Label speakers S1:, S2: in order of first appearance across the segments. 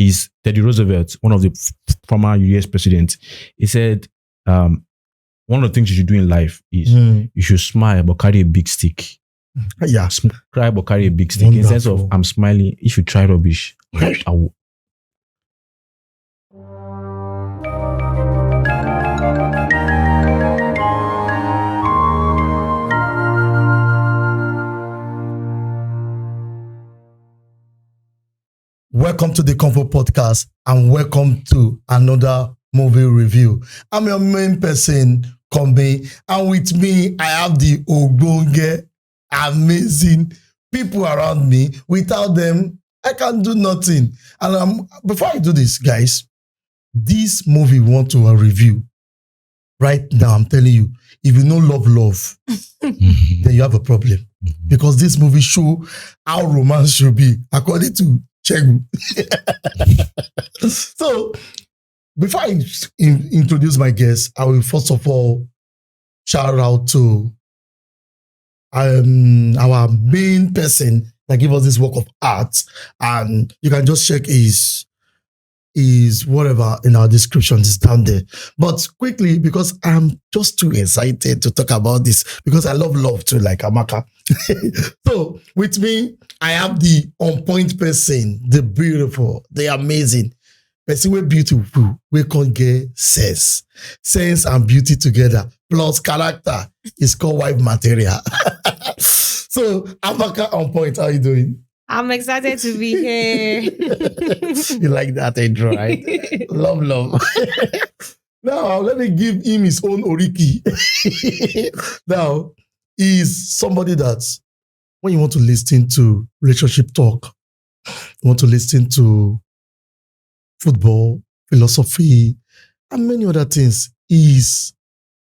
S1: is Teddy Roosevelt, one of the former US presidents. He said, one of the things you should do in life is you should smile but carry a big stick.
S2: Yeah.
S1: Cry but carry a big stick.
S2: Wonderful.
S1: In the sense of, I'm smiling. If you try rubbish, I will.
S2: Welcome to the Convo Podcast and welcome to another movie review. I'm your main person, Kombe, and with me, I have the Ogbonge, amazing people around me. Without them, I can't do nothing. And before I do this, guys, this movie we want to review. Right now, I'm telling you, if you know love, then you have a problem. Because this movie show how romance should be, according to Chegu. So, before I introduce my guest, I will first of all shout out to our main person that gave us this work of art, and you can just check his whatever in our description is down there. But quickly, because I'm just too excited to talk about this, because I love too, like Amaka. So with me, I have the on point person, the beautiful, the amazing person. We're beautiful. We can't get sense and beauty together plus character is called wife material. So Amaka on point, how are you doing?
S3: I'm excited to be here.
S2: You like that intro, right? Love. Now, let me give him his own Oriki. Now, he's somebody that when you want to listen to relationship talk, you want to listen to football, philosophy, and many other things, is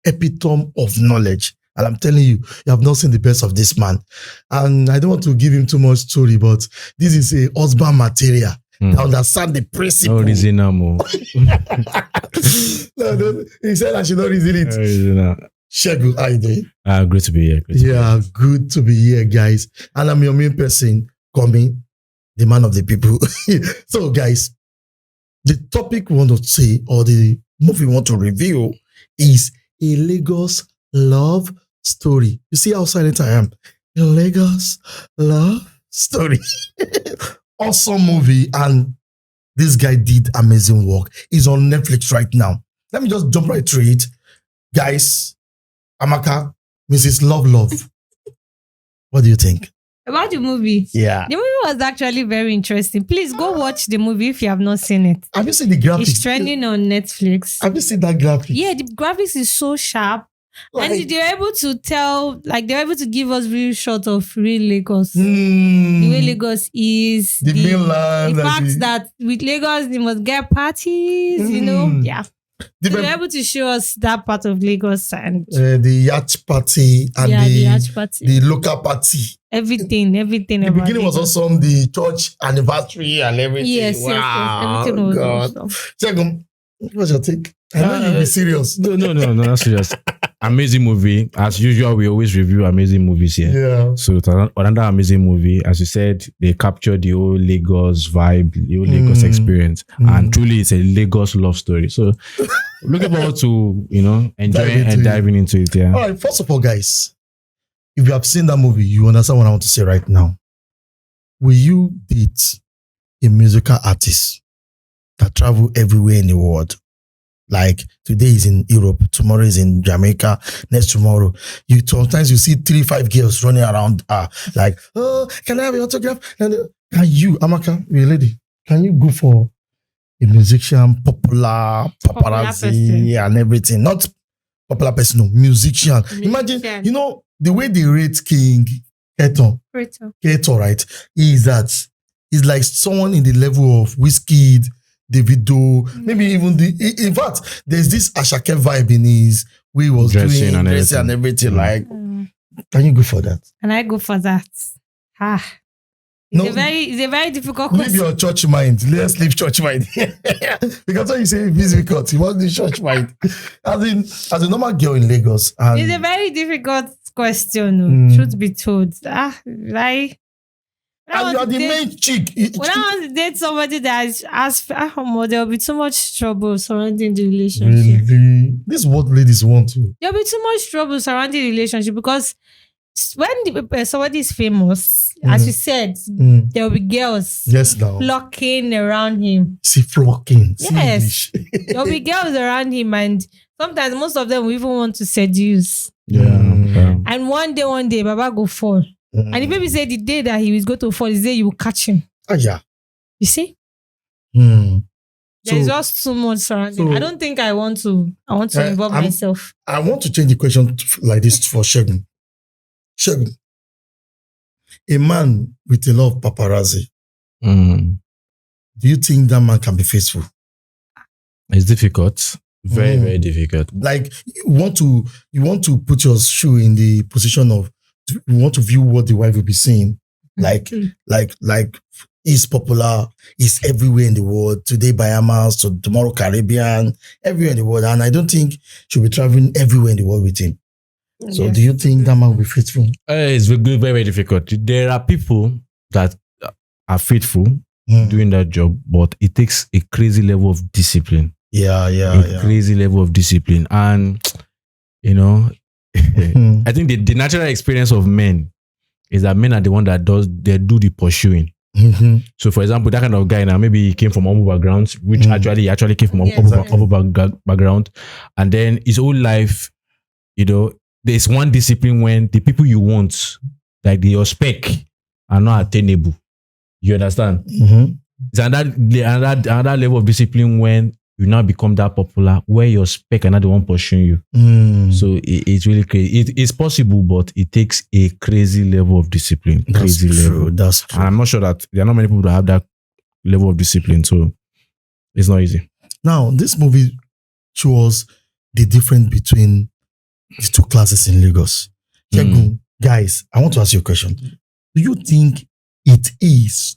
S2: epitome of knowledge. And I'm telling you, you have not seen the best of this man. And I don't want to give him too much story, but this is a husband material. I understand the principle.
S1: No reason no more.
S2: No, he said I should not reason it. Shegu, how you doing?
S1: Great to be here.
S2: Good to be here, guys. And I'm your main person, Komi, the man of the people. So, guys, the topic we want to say, or the movie we want to review, is a Lagos love story. You see how silent I am? A Lagos love story. Awesome movie, and this guy did amazing work. He's on Netflix right now. Let me just jump right through it. Guys, Amaka, Mrs. Love. What do you think?
S3: About the movie?
S2: Yeah.
S3: The movie was actually very interesting. Please go watch the movie if you have not seen it.
S2: Have you seen the graphics?
S3: It's trending on Netflix.
S2: Have you seen that graphic?
S3: Yeah, the graphics is so sharp. And they're able to tell, like, they're able to give us real shots of real Lagos. The way Lagos is.
S2: The mainland.
S3: The fact that with Lagos, they must get parties, you know? Yeah. They're able to show us that part of Lagos and
S2: the yacht party and
S3: the yacht party.
S2: The local party.
S3: Everything. The
S2: beginning was awesome. The church anniversary and everything.
S3: Yes,
S2: wow,
S3: yes. Everything was awesome.
S2: Second, what's your take? I know you'll be serious.
S1: No, not serious. Amazing movie. As usual, we always review amazing movies here.
S2: Yeah.
S1: So another amazing movie. As you said, they captured the whole Lagos vibe, the whole Lagos experience. And truly, it's a Lagos love story. So looking forward to, enjoying and diving into it. Yeah.
S2: All right. First of all, guys, if you have seen that movie, you understand what I want to say right now. Will you date a musical artist that travel everywhere in the world? Like today is in Europe, tomorrow is in Jamaica, next tomorrow. Sometimes you see 3-5 girls running around, like, oh, can I have your autograph? And can you, Amaka, you're a lady, can you go for a musician, popular paparazzi and everything? Not popular person, no, musician. Imagine, the way they rate King Kator, right? Is that he's like someone in the level of Wizkid, Davido, maybe even in fact, there's this Ashake vibe in his way he was dressing and everything. Like, can you go for that?
S3: Can I go for that? It's a very difficult question.
S2: Leave your church mind. Let's leave church mind. Because when you say difficult, you want the church mind. As a normal girl in Lagos.
S3: It's a very difficult question, truth be told.
S2: And you are the main chick.
S3: When I want to date somebody that has there'll be too much trouble surrounding the relationship.
S2: Really? This is what ladies want to.
S3: There'll be too much trouble surrounding the relationship because when somebody is famous, as you said, there'll be girls flocking around him.
S2: See, flocking.
S3: Yes. There'll be girls around him, and sometimes most of them will even want to seduce. And one day, Baba go fall. And the baby said the day that he was going to fall is the day you will catch him.
S2: Yeah.
S3: You see? There's just too much surrounding. I don't think I want to involve myself.
S2: I want to change the question like this for Shegun. Shegun, a man with a lot of paparazzi, do you think that man can be faithful?
S1: It's difficult. Very, very difficult.
S2: Like you want to put your shoe in the position of you want to view what the wife will be saying. Like he's popular, he's everywhere in the world. Today Bahamas, so tomorrow Caribbean, everywhere in the world. And I don't think she'll be traveling everywhere in the world with him. So do you think that man will be faithful?
S1: It's very, very difficult. There are people that are faithful doing that job, but it takes a crazy level of discipline. Crazy level of discipline. And, I think the natural experience of men is that men are the one that do the pursuing. So, for example, that kind of guy now, maybe he came from humble background, which actually came from humble background. And then his whole life, there's one discipline when the people you want, like your spec, are not attainable. You understand? It's another level of discipline when you now become that popular, where your spec are not the one pursuing you. So it's really crazy. It's possible, but it takes a crazy level of discipline.
S2: That's true.
S1: And I'm not sure that there are not many people that have that level of discipline. So it's not easy.
S2: Now, this movie shows the difference between the two classes in Lagos. Guys, I want to ask you a question. Do you think it is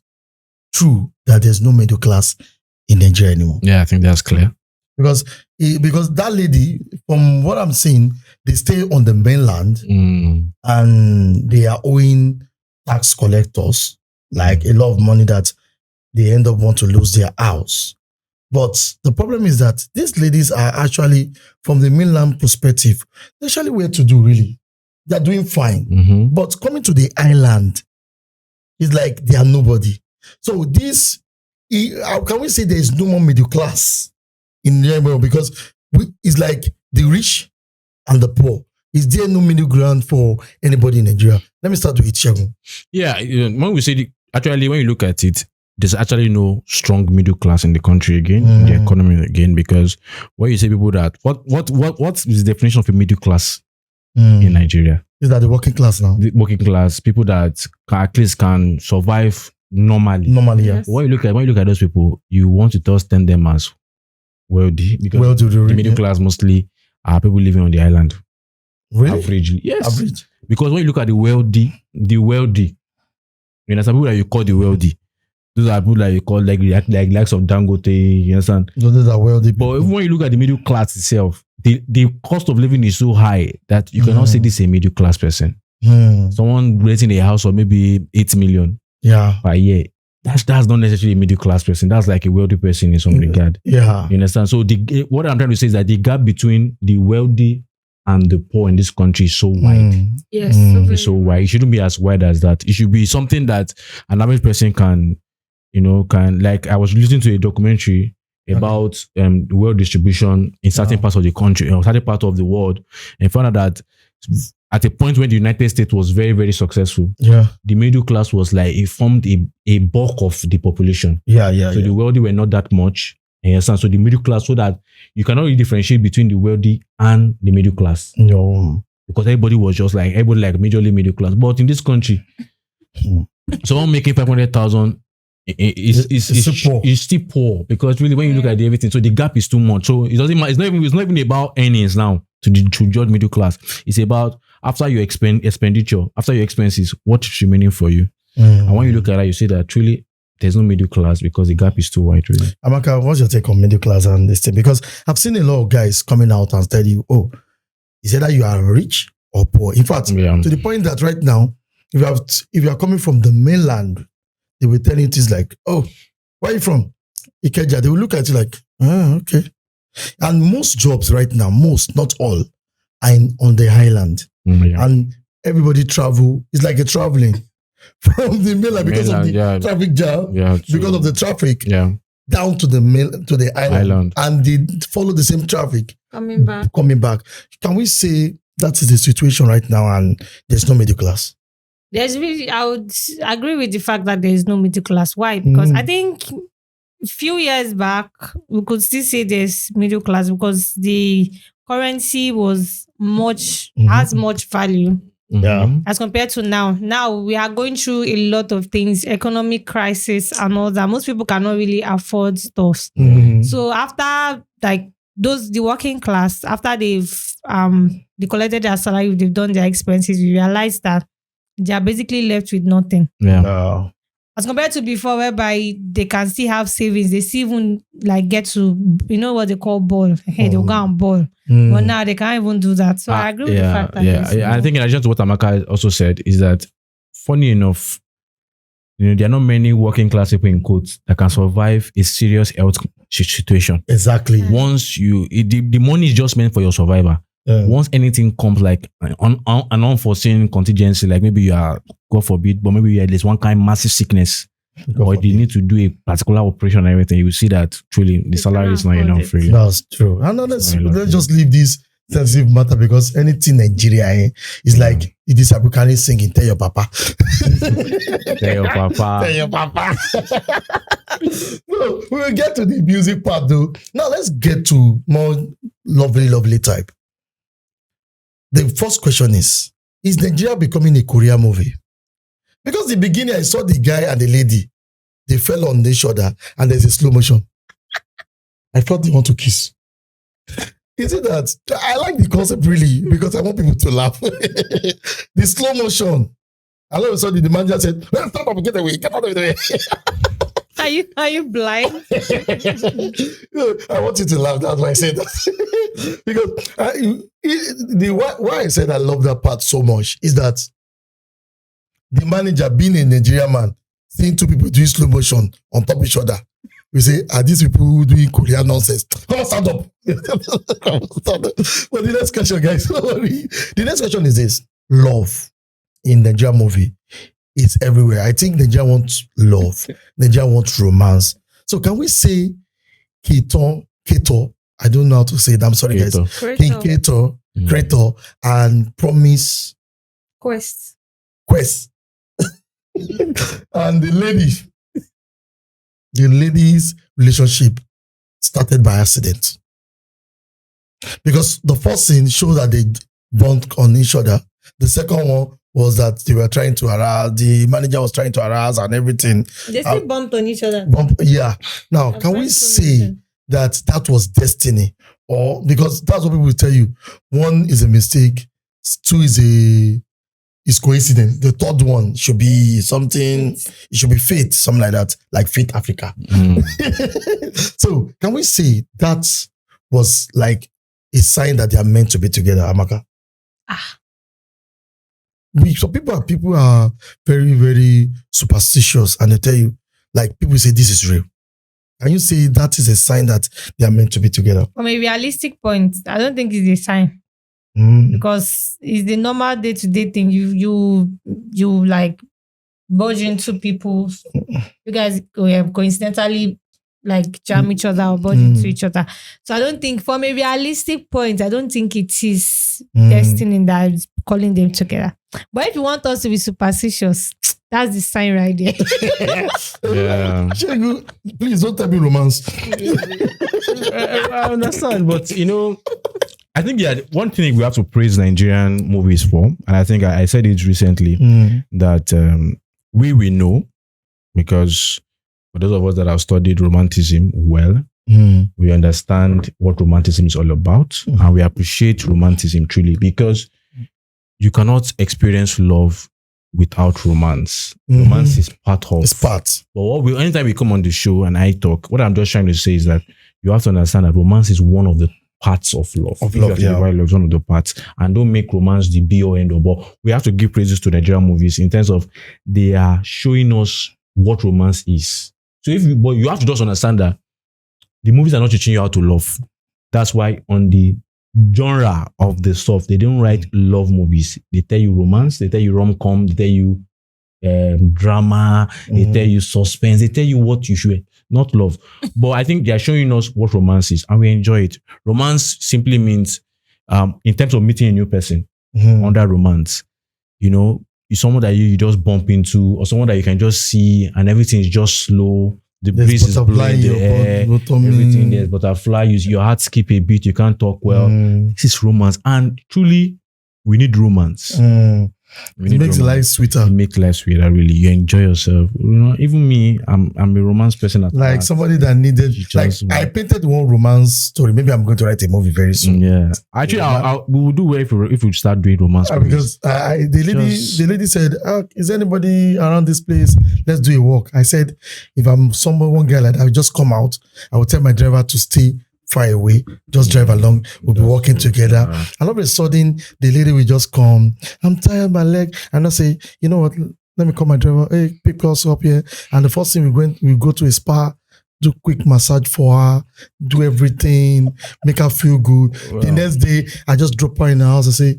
S2: true that there's no middle class in Nigeria anymore?
S1: Yeah, I think that's clear.
S2: Because that lady, from what I'm seeing, they stay on the mainland and they are owing tax collectors like a lot of money that they end up want to lose their house. But the problem is that these ladies are actually, from the mainland perspective, they're actually well to do, really. They're doing fine. But coming to the island, it's like they are nobody. So how can we say there is no more middle class in Nigeria? Because it's like the rich and the poor. Is there no middle ground for anybody in Nigeria? Let me start with Shegun.
S1: Yeah, when we say, actually, when you look at it, there's actually no strong middle class in the country again, in the economy again, because when you say people that, what is the definition of a middle class in Nigeria?
S2: Is that the working class now? The
S1: working class, people that at least can survive normally.
S2: Yes.
S1: When you look at those people, you want to just stand them as wealthy, because the middle class mostly are people living on the island.
S2: Really?
S1: Averagely. Yes.
S2: Average.
S1: Because when you look at the wealthy, you know, some people that you call the wealthy, those are people that you call like likes of Dangote, you understand?
S2: Those are wealthy people.
S1: But even when you look at the middle class itself, the cost of living is so high that you cannot say this is a middle class person. Someone renting a house of maybe 8 million per year, that's not necessarily a middle class person. That's like a wealthy person in some regard.
S2: Yeah.
S1: You understand? So what I'm trying to say is that the gap between the wealthy and the poor in this country is so wide.
S3: Yes.
S1: It's so wide. It shouldn't be as wide as that. It should be something that an average person can, like, I was listening to a documentary about the wealth distribution in certain parts of the country, or certain part of the world, and found out that at a point when the United States was very, very successful, the middle class was like, it formed a bulk of the population. So the wealthy were not that much. So the middle class, so that you cannot really differentiate between the wealthy and the middle class.
S2: No.
S1: Because everybody like majorly middle class. But in this country, someone making 500,000 is still poor, because really when you look at everything, so the gap is too much. So it doesn't matter. It's not even about earnings now to judge middle class. It's about after your expenditure, after your expenses, what is remaining for you. And when you look at that, you see that truly there's no middle class because the gap is too wide, really.
S2: Amaka, what's your take on middle class and this thing? Because I've seen a lot of guys coming out and tell you, is either you are rich or poor. In fact, to the point that right now, if you are coming from the mainland they will tell you things like, "Oh, where are you from? Ikeja." They will look at you like, "Ah, okay." And most jobs right now, most, not all, are on the island. And everybody travel. It's like a traveling from the mainland because of the traffic jam, because of the traffic, down to the island. And they follow the same traffic. Coming back. Can we say that is the situation right now and there's no middle class?
S3: I would agree with the fact that there is no middle class. Why? Because I think a few years back, we could still say there's middle class because the currency was has much value. As compared to now. Now we are going through a lot of things, economic crisis and all that. Most people cannot really afford stuff. So after the working class, after they've they collected their salary, they've done their expenses, we realize that they are basically left with nothing. As compared to before, whereby they can still have savings, they still even get to, what they call ball. Hey, they'll go and ball. But now they can't even do that. So I agree with the fact that
S1: I think in addition to what Amaka also said is that, funny enough, there are not many working class people in quotes that can survive a serious health situation.
S2: Exactly.
S1: Once the money is just meant for your survivor. Once anything comes like an unforeseen contingency, like maybe you are, God forbid, but maybe there's one kind of massive sickness, or you need to do a particular operation and everything, you will see that truly the salary is not enough. Really.
S2: That's true. And let's just leave this sensitive matter because anything Nigeria is like it is African singing. Tell your papa.
S1: Tell your papa.
S2: Tell your papa. No, we will get to the music part though. Now let's get to more lovely type. The first question is Nigeria becoming a Korea movie? Because the beginning, I saw the guy and the lady. They fell on each other and there's a slow motion. I thought they want to kiss. Is it that? I like the concept really because I want people to laugh. The slow motion. All of a sudden, the manager said, "Stop up, get away, get out of the way."
S3: Are you blind?
S2: I want you to laugh. That's why I said that. Because why I said I love that part so much is that the manager, being a Nigerian man, seeing two people doing slow motion on top of each other, we say, are these people doing Korean nonsense? Come on, stand up. But the next question, guys, don't worry. The next question is this. Love in Nigerian movie is everywhere. I think Nigeria wants love. Nigeria wants romance. So can we say Kator, I don't know how to say it. I'm sorry, guys. King Kator, Kator, and Promise
S3: Quest.
S2: And the lady's relationship started by accident. Because the first scene shows that they bumped on each other. The second one was that they were trying to harass, the manager was trying to harass and everything.
S3: They still bumped on each other.
S2: Now, can we say that was destiny? Or because that's what people will tell you. One is a mistake, two is coincidence. The third one should be something, it should be fate, something like that, like Fate Africa. So can we say that was like a sign that they are meant to be together, Amaka? So people are very, very superstitious and they tell you, like people say this is real. Can you say that is a sign that they are meant to be together?
S3: From a realistic point, I don't think it's a sign. Because it's the normal day-to-day thing. You like budge into people. You guys coincidentally like jam each other or budge into each other. So I don't think, from a realistic point, I don't think it is destiny that is calling them together. But if you want us to be superstitious, that's the sign right there.
S2: Shegu, please don't tell me romance.
S1: I understand, but I think one thing we have to praise Nigerian movies for, and I think I said it recently, that we know, because for those of us that have studied romanticism well, we understand what romanticism is all about, and we appreciate romanticism truly, because you cannot experience love without romance. Romance is part of.
S2: It's part.
S1: But anytime we come on the show and I talk, what I'm just trying to say is that you have to understand that romance is one of the parts of love. Love is one of the parts. And don't make romance the be or end all. But we have to give praises to Nigerian movies in terms of they are showing us what romance is. So but you have to just understand that the movies are not teaching you how to love. That's why on the genre of the stuff, they don't write love movies. They tell you romance, they tell you rom-com, they tell you drama, they tell you suspense, they tell you what you should, not love. But I think they are showing us what romance is, and we enjoy it. Romance simply means, in terms of meeting a new person, under romance, it's someone that you just bump into, or someone that you can just see, and everything is just slow. The breeze is blowing the air, everything there's butterfly. Your heart skip a bit, you can't talk well. This is romance, and truly, we need romance.
S2: It makes life sweeter.
S1: It makes life sweeter, really. You enjoy yourself. Even me, I'm a romance person at
S2: like
S1: heart.
S2: Somebody that needed, I painted one romance story. Maybe I'm going to write a movie very soon.
S1: Yeah. Actually, we will do well if we start doing romance
S2: because the lady said, is anybody around this place? Let's do a walk. I said, if I'm one guy like that, I will just come out. I will tell my driver to stay far away, just drive along, we'll be walking together. And all of a sudden, the lady will just come, I'm tired, my leg, and I say, you know what, let me call my driver, hey, pick us up here. And the first thing we go to a spa, do quick massage for her, do everything, make her feel good. Wow. The next day, I just drop her in the house and say,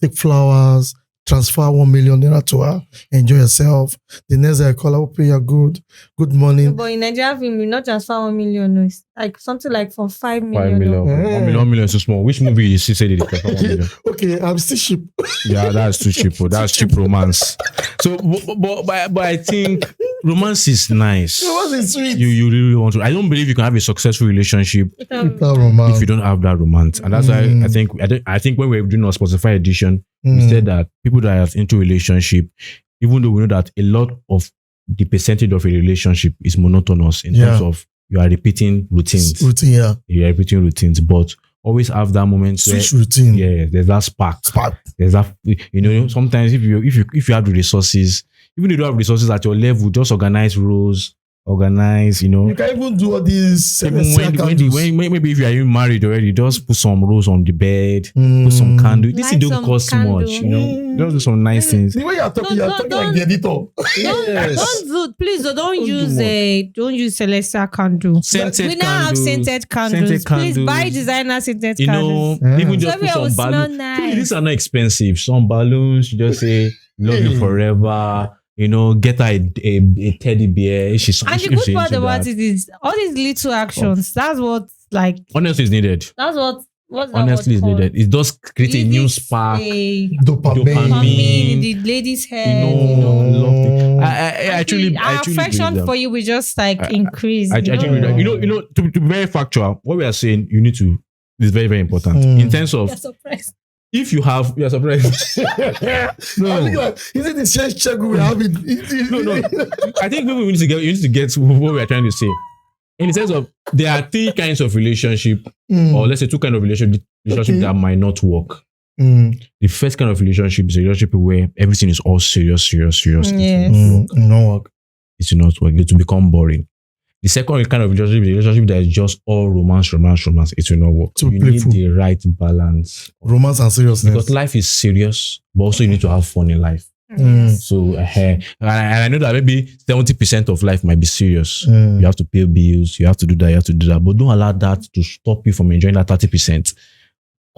S2: take flowers, transfer 1 million naira to her, enjoy yourself. The next day I call her, okay, you're good morning.
S3: But in Nigeria film, you not transfer 1 million, no, it's like something like from 5 million.
S1: 5 million. 1 million is too small. Which movie you say they transfer 1 million?
S2: Okay, I'm still cheap.
S1: Yeah, that's too cheap. That's cheap romance. So, but I think romance is nice.
S2: Romance is sweet.
S1: You really want to. I don't believe you can have a successful relationship
S2: without romance
S1: if you don't have that romance. And that's why I think when we were doing our Spotify edition, we said that people that are into relationship, even though we know that a lot of the percentage of a relationship is monotonous in terms of you are repeating routines. You are repeating routines, but always have that moment
S2: switch routine.
S1: Yeah, there's that spark. There's that, sometimes if you have the resources, even if you don't have resources at your level, just organize roles. You can
S2: even do all these.
S1: Maybe if you are even married already, just put some rose on the bed, put some candle. This thing don't cost much, Just do some nice things.
S2: The way you're talking like the editor.
S3: Please don't use celestial candle. We now have scented candles. Please buy designer scented candles.
S1: Even just put some balloons. These are not expensive. Some balloons, you just say love you forever. Get her a teddy bear. And
S3: the good part about it is all these little actions. That's what
S1: honestly is needed.
S3: That's what's
S1: honestly is needed. It does create a new spark.
S2: Dopamine
S3: in the lady's head. Our affection for you will just increase.
S1: To be very factual, what we are saying, is very, very important in terms of.
S3: You're surprised.
S1: If you have, you're surprised.
S2: No. Is it the same check we have?
S1: No. I think you need to get what we are trying to say. In the sense of there are 3 kinds of relationship, or let's say 2 kinds of relationship that might not work. The first kind of relationship is a relationship where everything is all serious.
S3: Yes.
S2: No work.
S1: It will not work. It will become boring. The second kind of relationship is a relationship that is just all romance. It will not work. You need the right balance.
S2: Romance and seriousness.
S1: Because life is serious, but also you need to have fun in life. So, and I know that maybe 70% of life might be serious. You have to pay bills, you have to do that, but don't allow that to stop you from enjoying that 30%.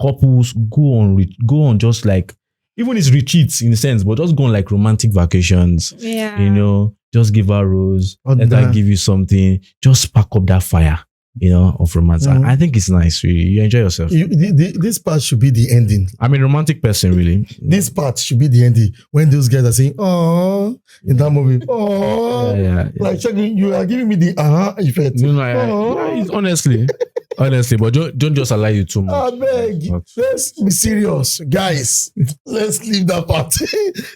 S1: Couples go on just even it's retreats in a sense, but just go on romantic vacations.
S3: Yeah.
S1: Just give her a rose, let her give you something, just spark up that fire, of romance. I think it's nice, really. You enjoy yourself.
S2: This part should be the ending.
S1: I'm a romantic person, really.
S2: This part should be the ending. When those guys are saying, oh, in that movie, oh, you are giving me the effect.
S1: No, honestly, but don't just allow you too much.
S2: I beg. Let's be serious, guys. Let's leave that part.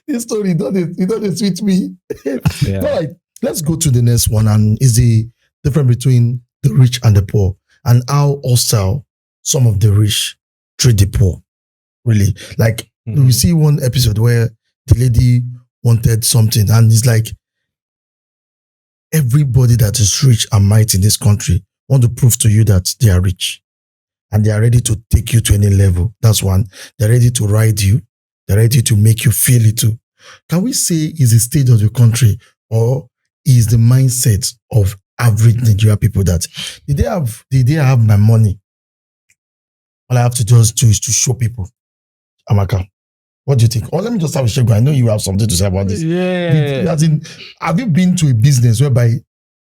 S2: This story doesn't suit me. All right, let's go to the next one, and is the difference between the rich and the poor, and how hostile some of the rich treat the poor. Really, we see one episode where the lady wanted something, and it's everybody that is rich and mighty in this country want to prove to you that they are rich, and they are ready to take you to any level. That's one. They're ready to ride you. They're ready to make you feel it too. Can we say is the state of the country, or is the mindset of average Nigerian people that did they have my money? All I have to just do is to show people. Amaka, what do you think? Or let me just have a shake. I know you have something to say about this.
S1: Yeah.
S2: Have you been to a business whereby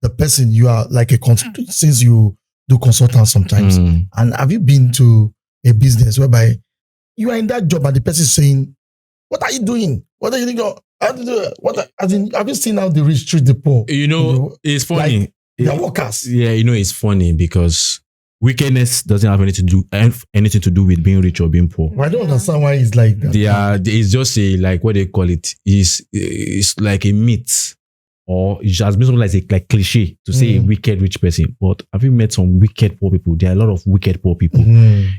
S2: the person you are like since you do consultants sometimes, and have you been to a business whereby you are in that job and the person is saying, "What are you doing? What are you doing? How to do it?" Have you seen how the rich treat the poor?
S1: It's funny.
S2: Like, they're workers.
S1: Yeah, it's funny because wickedness doesn't have anything to do with being rich or being poor.
S2: I don't understand why it's like that.
S1: It's just like what they call it. It's like a myth, or it has been something like cliche to say a wicked rich person. But have you met some wicked poor people? There are a lot of wicked poor people.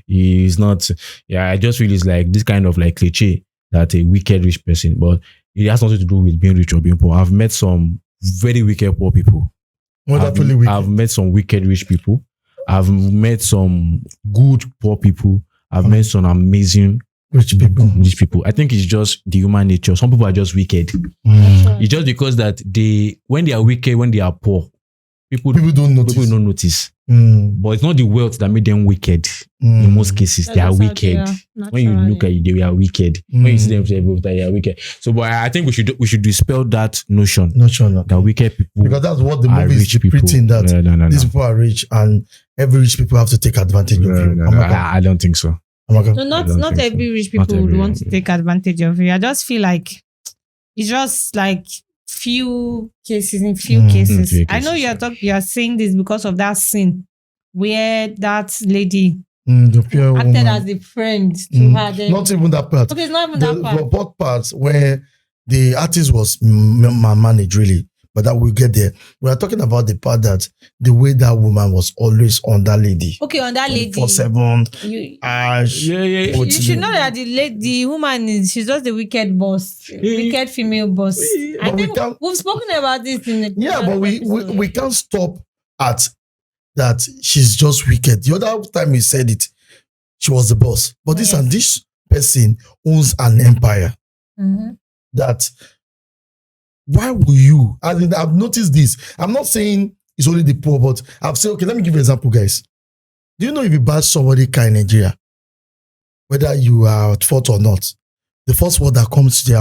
S1: It's not. Yeah, I just feel it's like this kind of like cliche that a wicked rich person, but it has nothing to do with being rich or being poor. I've met some very wicked poor people. I've met some wicked rich people. I've met some good poor people. I've met some amazing rich people. I think it's just the human nature. Some people are just wicked. It's just because that when they are wicked, when they are poor, people don't notice. But it's not the wealth that made them wicked. In most cases, they are wicked. When you look at it, they are wicked. When you see them, they are wicked. So, but I think we should dispel that notion that wicked people,
S2: because that's what the movie is preaching, that these people are rich and every rich people have to take advantage of you.
S1: I don't think so.
S3: No, not every rich people would want to take advantage of you. I just feel like it's just like few cases. I know you are saying this because of that scene where that lady acted as the friend to her. Then.
S2: Not even that part.
S3: Okay, it's not even that part.
S2: Both parts where the artist was managed really, but that we'll get there. We are talking about the part that the way that woman was always on that lady.
S3: Okay, on that lady.
S2: 24/7.
S3: You should know that the woman she's just the wicked boss, wicked female boss. I think we've spoken about this in the
S2: but we can't stop at that. She's just wicked. The other time you said it, she was the boss. But this person owns an empire. That. Why will you? I've noticed this. I'm not saying it's only the poor, but I've said, okay, let me give you an example, guys. Do you know if you bash somebody car in Nigeria, whether you are at fault or not, the first word that comes to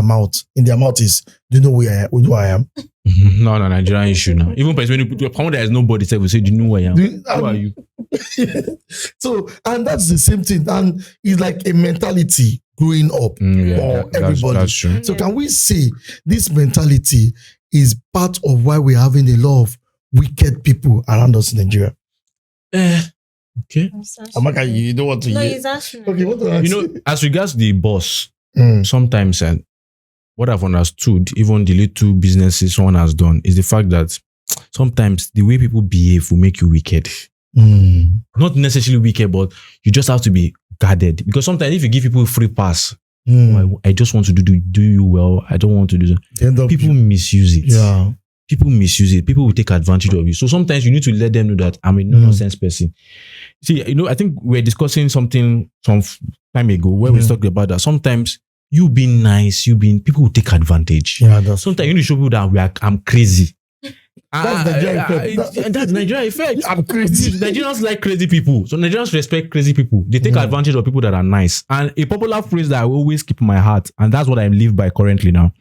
S2: in their mouth is, do you know who I am?
S1: No, Nigerian issue now. Even when you put there is nobody said, we say, do you know who I am? Who are you?
S2: So, and that's the same thing. And it's like a mentality growing up for everybody.
S1: That's true.
S2: So can we say this mentality is part of why we're having a lot of wicked people around us in Nigeria?
S1: Okay.
S2: Amaka, you don't want to
S3: No,
S2: hear.
S3: it's actually.
S2: Okay, what do I say?
S1: As regards the boss, sometimes and what I've understood, even the little businesses someone has done, is the fact that sometimes the way people behave will make you wicked. Not necessarily wicked, but you just have to be guarded. Because sometimes if you give people a free pass, I just want to do you well, I don't want to do that. People misuse it.
S2: Yeah.
S1: People misuse it. People will take advantage of you. So sometimes you need to let them know that I'm a no-nonsense person. See, I think we're discussing something some time ago where we talked about that. Sometimes you being nice, people will take advantage.
S2: Yeah,
S1: sometimes you need to show people that I'm crazy.
S2: That's Nigerian effect.
S1: That's Nigerian effect.
S2: I'm crazy.
S1: Nigerians like crazy people. So Nigerians respect crazy people. They take advantage of people that are nice. And a popular phrase that I always keep in my heart, and that's what I live by currently now,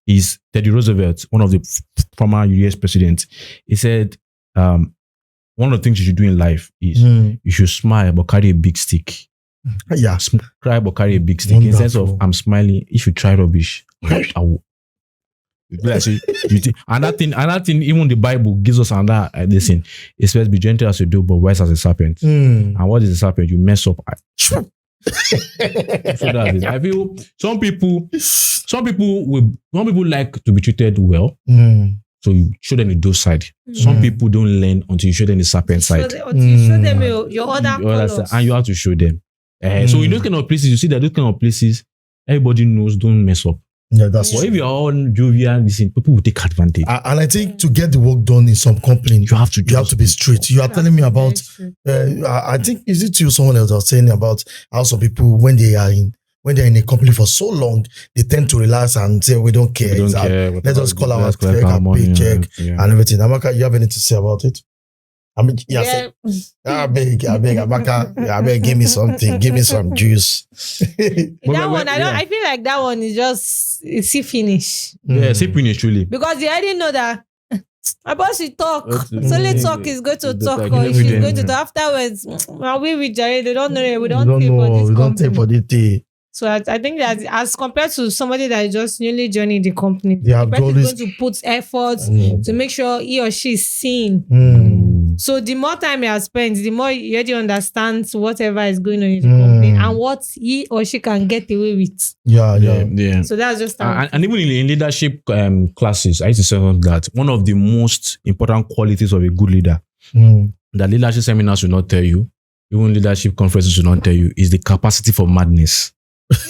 S1: is Teddy Roosevelt, one of the former US presidents. He said, one of the things you should do in life is you should smile but carry a big stick.
S2: Yeah.
S1: Cry but carry a big stick. Wonderful. In the sense of, I'm smiling. If you try rubbish, I will. Another thing, even the Bible gives us another lesson. It says, be gentle as a dove, but wise as a serpent. And what is a serpent? You mess up. So that is. I feel some people like to be treated well. So you show them the dove side. Some people don't learn until you show them the serpent side.
S3: Until you show them your other colors.
S1: And you have to show them. So in those kind of places, you see that those kind of places, everybody knows, don't mess up.
S2: Yeah, that's
S1: But if you're all jovial, people will take advantage.
S2: And I think to get the work done in some company,
S1: you have to
S2: be straight. You are telling me about, I think, is it you, someone else was saying about how some people, when they are in when they're in a company for so long, they tend to relax and say, we don't care.
S1: We don't care.
S2: Let's just call our
S1: collect our money,
S2: paycheck and everything. Amaka, you have anything to say about it? I mean, I beg, Amaka, give me something, give me some juice.
S3: That one, I feel like that one is just see finish.
S1: Yeah, see finish really.
S3: Because they already know that my boss will talk. So let's talk is going to talk, or
S1: like,
S3: she's going to talk afterwards. We with Jerry, they don't know. We don't pay for this
S2: we don't
S3: company.
S2: pay for this thing.
S3: So I think that as compared to somebody that is just newly joining the company,
S2: They have
S3: the person
S2: always
S3: is going to put efforts to make sure he or she is seen. So the more time he has spent, the more he already understands whatever is going on in the company and what he or she can get away with.
S2: Yeah.
S3: So that's just how
S1: and even in leadership classes, I used to say that one of the most important qualities of a good leader that leadership seminars will not tell you, even leadership conferences will not tell you, is the capacity for madness.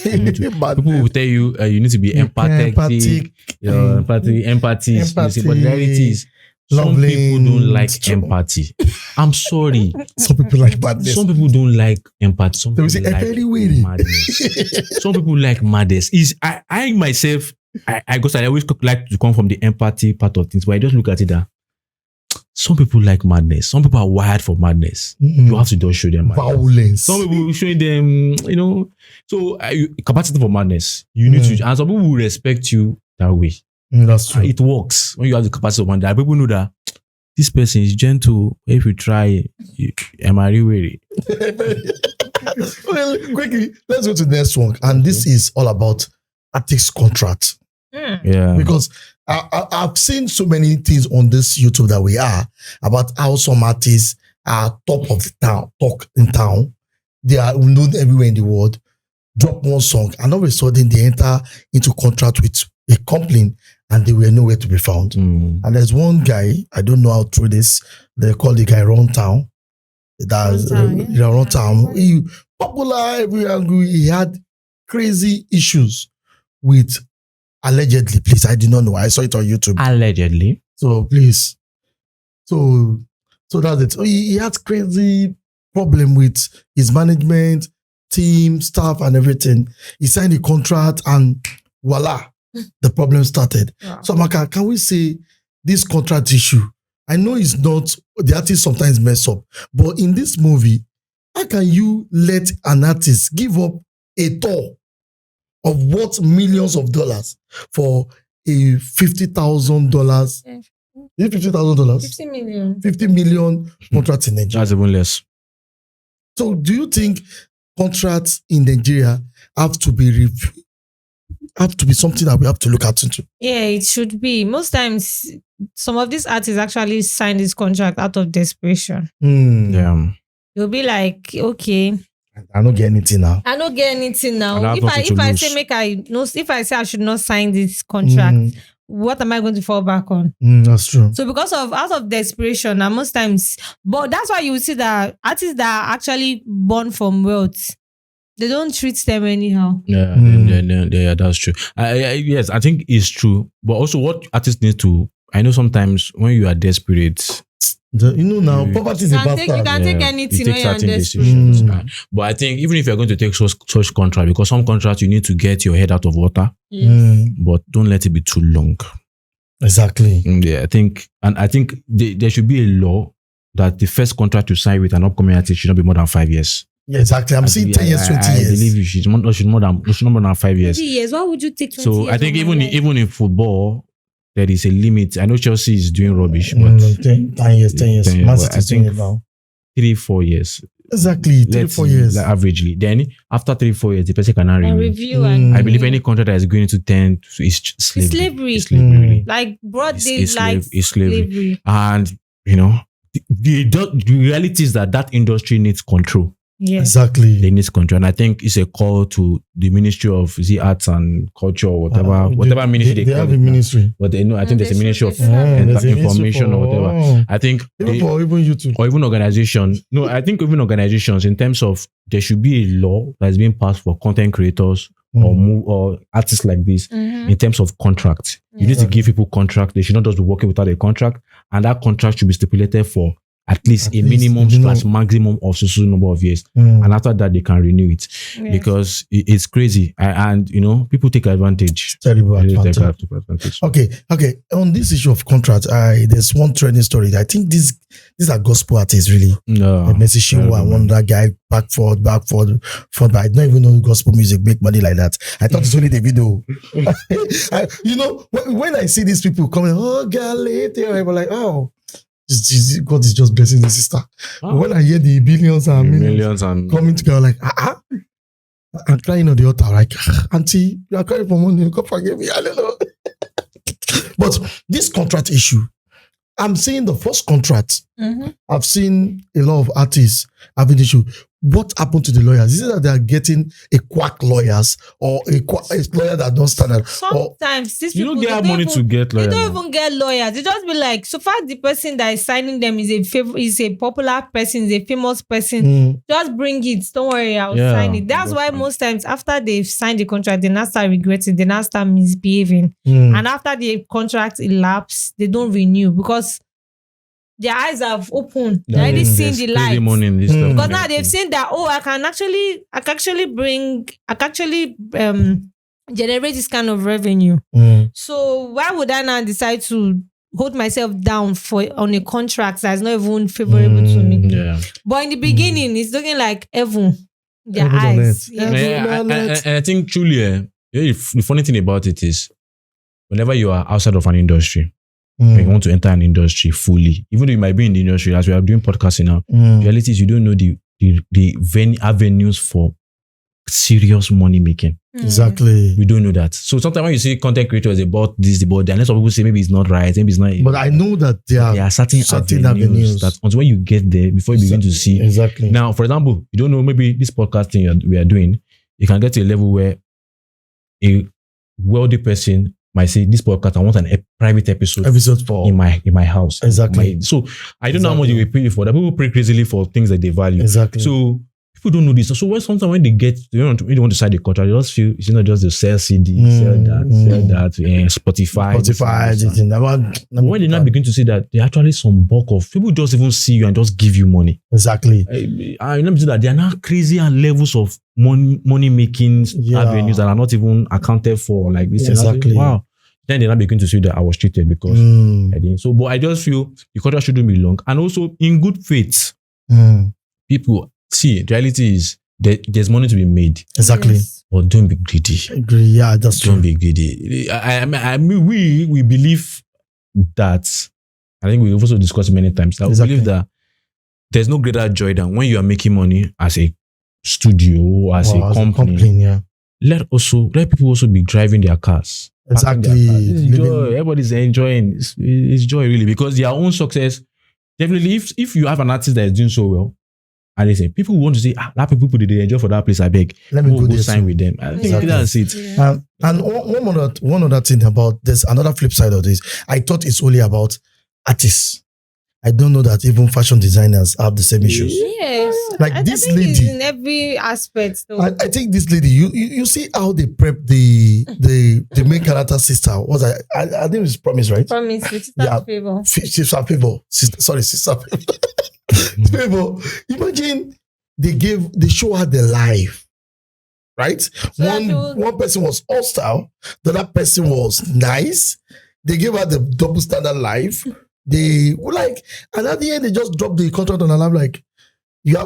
S1: People will tell you you need to be empathic, empathy. But the reality is, some people don't like empathy. I'm sorry.
S2: Some people like madness.
S1: Some people don't like empathy. Some people
S2: like
S1: madness. Some people like madness. I myself, I always like to come from the empathy part of things, but I just look at it that some people like madness. Some people are wired for madness. You have to just show them madness.
S2: Violence.
S1: Some people showing them, so capacity for madness. You need to, and some people will respect you that way.
S2: That's true.
S1: It works when you have the capacity of madness. People know that this person is gentle. If you try, am I really?
S2: Well, quickly, let's go to the next one. And this is all about artist contract.
S1: Yeah.
S2: Because I've seen so many things on this YouTube that we are about how some artists are top of the town, talk in town. They are known everywhere in the world. Drop one song, and all of a sudden they enter into contract with a company, and they were nowhere to be found. And there's one guy, I don't know how true this. They call the guy Runtown. That's Runtown. He popular everywhere. He had crazy issues with. Allegedly, please. I did not know. I saw it on YouTube.
S1: Allegedly.
S2: So please. So that's it. So he had crazy problem with his management, team, staff, and everything. He signed a contract, and voila, the problem started. Yeah. So Amaka, can we say this contract issue? I know it's not the artist sometimes mess up, but in this movie, how can you let an artist give up a tour of what millions of dollars for a $50,000? Is it $50,000?
S3: 50 million.
S2: 50 million contracts in Nigeria.
S1: That's even less.
S2: So do you think contracts in Nigeria have to be something that we have to look at into?
S3: Yeah, it should be. Most times, some of these artists actually sign this contract out of desperation.
S1: Yeah.
S3: You'll be like, okay,
S2: I don't get anything now.
S3: If I say I should not sign this contract, what am I going to fall back on?
S2: That's true.
S3: So because of out of desperation, and most times, but that's why you see that artists that are actually born from wealth, they don't treat them anyhow.
S1: Yeah, that's true. Yes, I think it's true. But also, what artists need to, I know sometimes when you are desperate.
S2: Poverty is a bastard.
S3: You can take anything when you're
S1: decisions. But I think even if you're going to take such contract, because some contracts you need to get your head out of water, but don't let it be too long.
S2: Exactly.
S1: Yeah, I think there should be a law that the first contract you sign with an upcoming artist should not be more than 5 years.
S2: Yeah, exactly. I'm saying 10 years, 20 years.
S1: I believe you should not more than 5 years.
S3: 20 years. Why would you take 20
S1: years? So I think even in football, there is a limit. I know Chelsea is doing rubbish, but
S2: 10 years. Man City is doing it now.
S1: 3-4 years.
S2: Exactly, 3-4 years.
S1: Like averagely. Then after 3-4 years, the person can review.
S3: And
S1: I believe any contract that is going into 10 is slavery.
S3: It's slavery. Like broad daylight slavery.
S1: And the reality is that industry needs control.
S3: Yeah.
S2: Exactly.
S1: They need control. And I think it's a call to the Ministry of Arts and Culture or whatever ministry
S2: they have a ministry.
S1: But I think there's a Ministry of Information or whatever. I think
S2: even YouTube.
S1: Or even organizations. No, I think even organizations, in terms of there should be a law that's being passed for content creators or artists like this in terms of contracts. You need to give people contract. They should not just be working without a contract. And that contract should be stipulated for at least a minimum / maximum of so number of years, and after that they can renew it because it's crazy, and people take advantage.
S2: Terrible advantage. Okay. On this issue of contract, there's one trending story. I think these are gospel artists, really.
S1: No,
S2: Messi Shiwa, I want that guy back forward. But I don't even know gospel music make money like that. I thought it's only the video. When I see these people coming, oh God, later, I'm like, oh. God is just blessing the sister. Oh. When I hear the billions and millions coming together, like, I'm crying on the altar, like, Auntie, you are crying for money, God forgive me, I don't know. But this contract issue, I'm seeing the first contract. I've seen a lot of artists having issue. What happened to the lawyers? Is it that they are getting a quack lawyers or a lawyer that don't stand out?
S3: Sometimes these
S1: people don't get money to get lawyers.
S3: They don't even get lawyers. They just be like, so far the person that is signing them is a popular person, is a famous person. Just bring it. Don't worry, I'll sign it. That's why most times after they've signed the contract, they now start regretting, they now start misbehaving. And after the contract elapses, they don't renew because their eyes have opened. They already seen the light. Because now they've seen that, I can actually generate this kind of revenue. So why would I now decide to hold myself down on a contract that's not even favorable to me? Yeah. But in the beginning, it's looking like heaven. Their eyes.
S1: And I think truly, the funny thing about it is, whenever you are outside of an industry, you want to enter an industry fully, even though you might be in the industry, as we are doing podcasting now, the reality is you don't know the avenues for serious money making.
S2: Exactly.
S1: We don't know that. So sometimes when you see content creators about this, about that, unless some people say maybe it's not right, maybe it's not.
S2: But I know that there are certain avenues that
S1: until when you get there, before you begin to see.
S2: Exactly.
S1: Now, for example, you don't know, maybe this podcasting we are doing, you can get to a level where a wealthy person might say, this podcast, I want a private episode for in my house.
S2: Exactly.
S1: So I don't know how much you will pay for that. People pay crazily for things that they value.
S2: Exactly.
S1: So people don't know this. So sometimes when they don't want to sign the contract, they just feel it's not just to sell CD, sell that, Spotify. When they now begin to see that there actually some bulk of people just even see you and just give you money.
S2: Exactly.
S1: I remember that there are now crazy levels of money making avenues that are not even accounted for like this.
S2: Exactly.
S1: Wow. Then they now begin to see that I was cheated because I didn't. So, but I just feel the contract shouldn't be long, and also in good faith, people. See, the reality is there's money to be made.
S2: Exactly.
S1: Yes. But don't be greedy.
S2: Yeah, that's true.
S1: Don't be greedy. I mean, we believe that, I think we've also discussed many times, that we believe that there's no greater joy than when you are making money as a studio, as a company. Let people also be driving their cars.
S2: Exactly.
S1: It's joy. Everybody's enjoying. It's joy, really, because their own success. Definitely, if you have an artist that is doing so well, and they say people want to say, that people did they enjoy for that place, I beg.
S2: Let me go
S1: sign with them. I think that's it.
S2: Yeah. And one other thing about, there's another flip side of this. I thought it's only about artists. I don't know that even fashion designers have the same issues.
S3: Yes.
S2: Like this lady.
S3: It's in every aspect. Though.
S2: I think this lady, you see how they prep the main character sister. I think it's Promise, right?
S3: Promise, Sister Favor.
S2: Sister Favor. Sister Favor. Imagine they show her the life. Right? So one person was hostile, the other person was nice. They gave her the double standard life. They were like, and at the end they just dropped the contract on her lap, like, we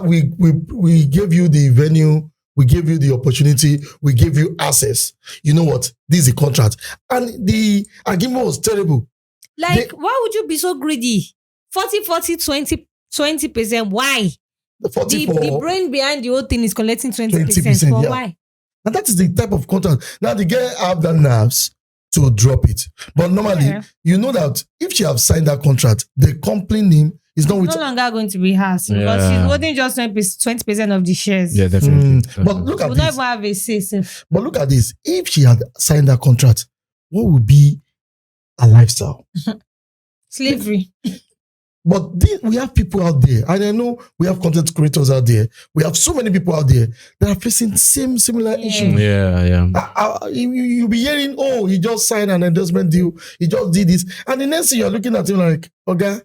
S2: gave you the venue, we gave you the opportunity, we gave you access. You know what? This is a contract. And the argument was terrible.
S3: Like, why would you be so greedy? 40, 20%. Why? The brain behind the whole thing is collecting 20%. For why?
S2: And that is the type of contract. Now the girl have the nerves to drop it. But normally, you know that if she have signed that contract, the company name is not
S3: no longer going to be hers because she's holding just 20% of the shares.
S1: Yeah, definitely.
S2: But look at
S3: this. Never have a say.
S2: But look at this. If she had signed that contract, what would be a lifestyle?
S3: Slavery.
S2: But we have people out there, and I know we have content creators out there. We have so many people out there that are facing similar issues.
S1: Yeah.
S2: You'll be hearing, he just signed an endorsement deal. He just did this. And the next thing you're looking at him like, okay,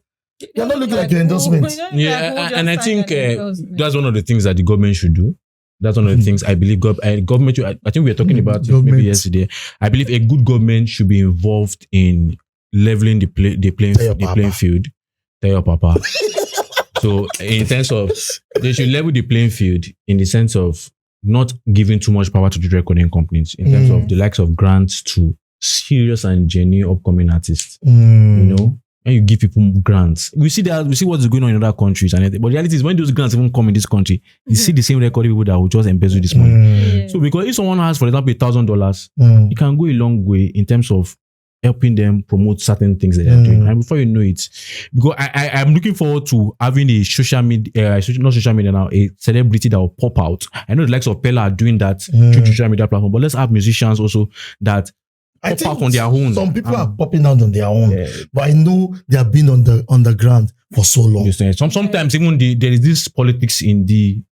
S2: You're not looking like your endorsement.
S1: And I think that's one of the things that the government should do. That's one of the things I believe government should, I think we were talking about it maybe yesterday. I believe a good government should be involved in leveling the playing field. Tell your papa. So in terms of, they should level the playing field in the sense of not giving too much power to the recording companies in terms of the likes of grants to serious and genuine upcoming artists. You know, and you give people grants. We see what's going on in other countries, but the reality is when those grants even come in this country, you see the same recording people that will just embezzle this money. So because if someone has, for example, $1,000, it can go a long way in terms of helping them promote certain things that they're doing. And before you know it, because I'm looking forward to having a social media, not social media now, a celebrity that will pop out. I know the likes of Pella are doing that through social media platform, but let's have musicians also that pop out on their own.
S2: Some people are popping out on their own, but I know they have been on the underground for so long.
S1: Sometimes even there is this politics in the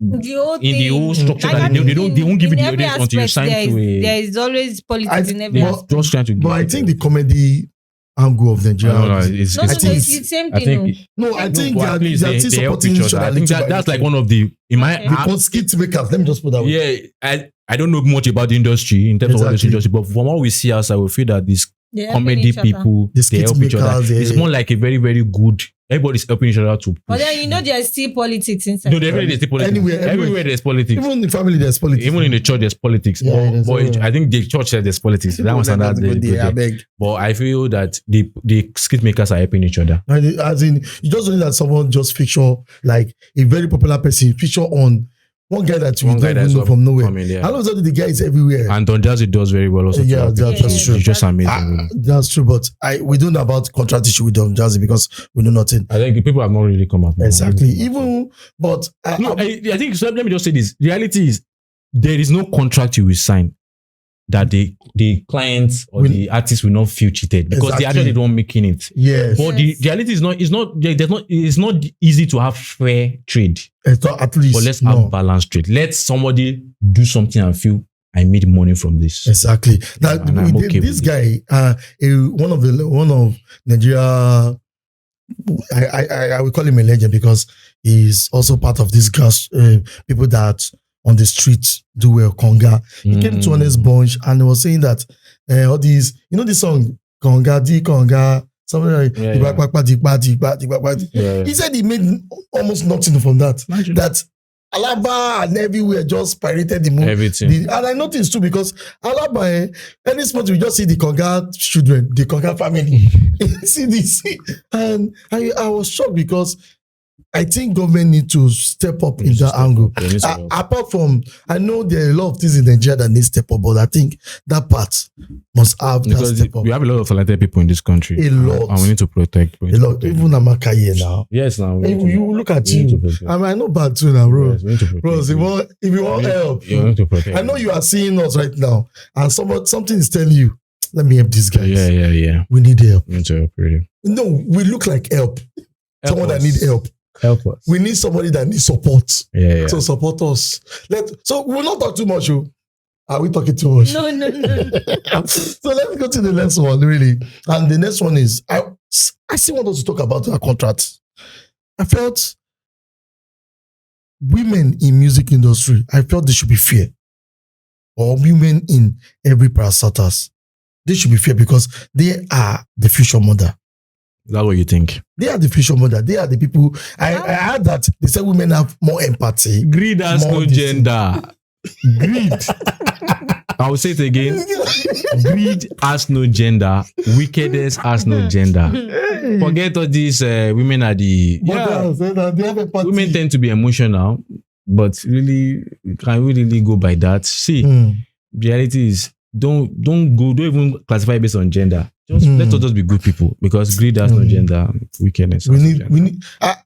S1: whole structure that they won't give you the audience until you sign to a.
S3: There is always politics in every aspect.
S1: Just trying to.
S2: But I think the comedy angle of Nigeria.
S3: It's the same thing.
S2: I think they are still supporting each other.
S1: I think that's like one of the
S2: because skit makers. Let me just put that way.
S1: Yeah, I don't know much about the industry in terms of this industry, but from what we see outside, we feel that these comedy people, they help each other. It's more like a very, very good. Everybody's helping each other to push.
S3: But then there's still politics inside.
S1: No, there's still politics. Everywhere there's politics.
S2: Even in the family there's politics.
S1: Even in the church there's politics. But I think the church says there's politics. That was another. But I feel that the skit makers are helping each other.
S2: As in, you just don't need that someone just feature like a very popular person feature on one guy that you don't even know from nowhere. All of a sudden the guy is everywhere.
S1: And Don Jazzy does very well also.
S2: Yeah, that's true.
S1: He's just amazing.
S2: That's true, but we don't know about contract issue with Don Jazzy because we know nothing.
S1: I think people have not really come up.
S2: Exactly. Even, but
S1: I think, so let me just say this. Reality is, there is no contract you will sign that the clients or the artists will not feel cheated because they actually don't making it.
S2: Yes.
S1: But the reality is it's not easy to have fair trade.
S2: It's not, at least.
S1: But let's have balanced trade. Let somebody do something and feel I made money from this.
S2: Exactly. Now this guy, one of Nigeria, I will call him a legend because he's also part of this girls, people that on the streets do well, Conga. He came to Honest Bunch and he was saying that all these, this song, Conga, Di Conga, something like he said he made almost nothing from that. Imagine. That Alaba and everywhere just pirated the movie.
S1: Everything.
S2: And I noticed too because Alaba, any spot we just see the Conga children, the Conga family. see this. And I was shocked because I think government need to step up in that angle. Apart from, I know there are a lot of things in Nigeria that need step up, but I think that part must have that step up.
S1: We have a lot of talented people in this country.
S2: A lot.
S1: And we need to protect.
S2: A lot. Even Amakaye now.
S1: Yes, now.
S2: You look at you. I know bad too now, bro.
S1: Yes,
S2: bro, if you want help,
S1: you need to protect.
S2: I know you are seeing us right now, and something is telling you, let me help these guys.
S1: Yeah.
S2: We need help.
S1: We need to help, really.
S2: No, we look like help. Someone that need help.
S1: Help us.
S2: We need somebody that needs support.
S1: Yeah.
S2: So support us. So we will not talk too much. Are we talking too much?
S3: No.
S2: So let's go to the next one, really. And the next one is, I still want us to talk about our contract. I felt women in music industry, I felt they should be fair. Or women in every parastatus. They should be fair because they are the future mother.
S1: That's what you think?
S2: They are the future mother. They are the people. I heard that they say women have more empathy.
S1: Greed has no gender. Greed. I will say it again. Greed has no gender. Wickedness has no gender. Forget all these women are the...
S2: they have empathy.
S1: Women tend to be emotional, but really, can we really go by that? See, the reality is, don't even classify based on gender. Let us just be good people because greed has no gender, wickedness.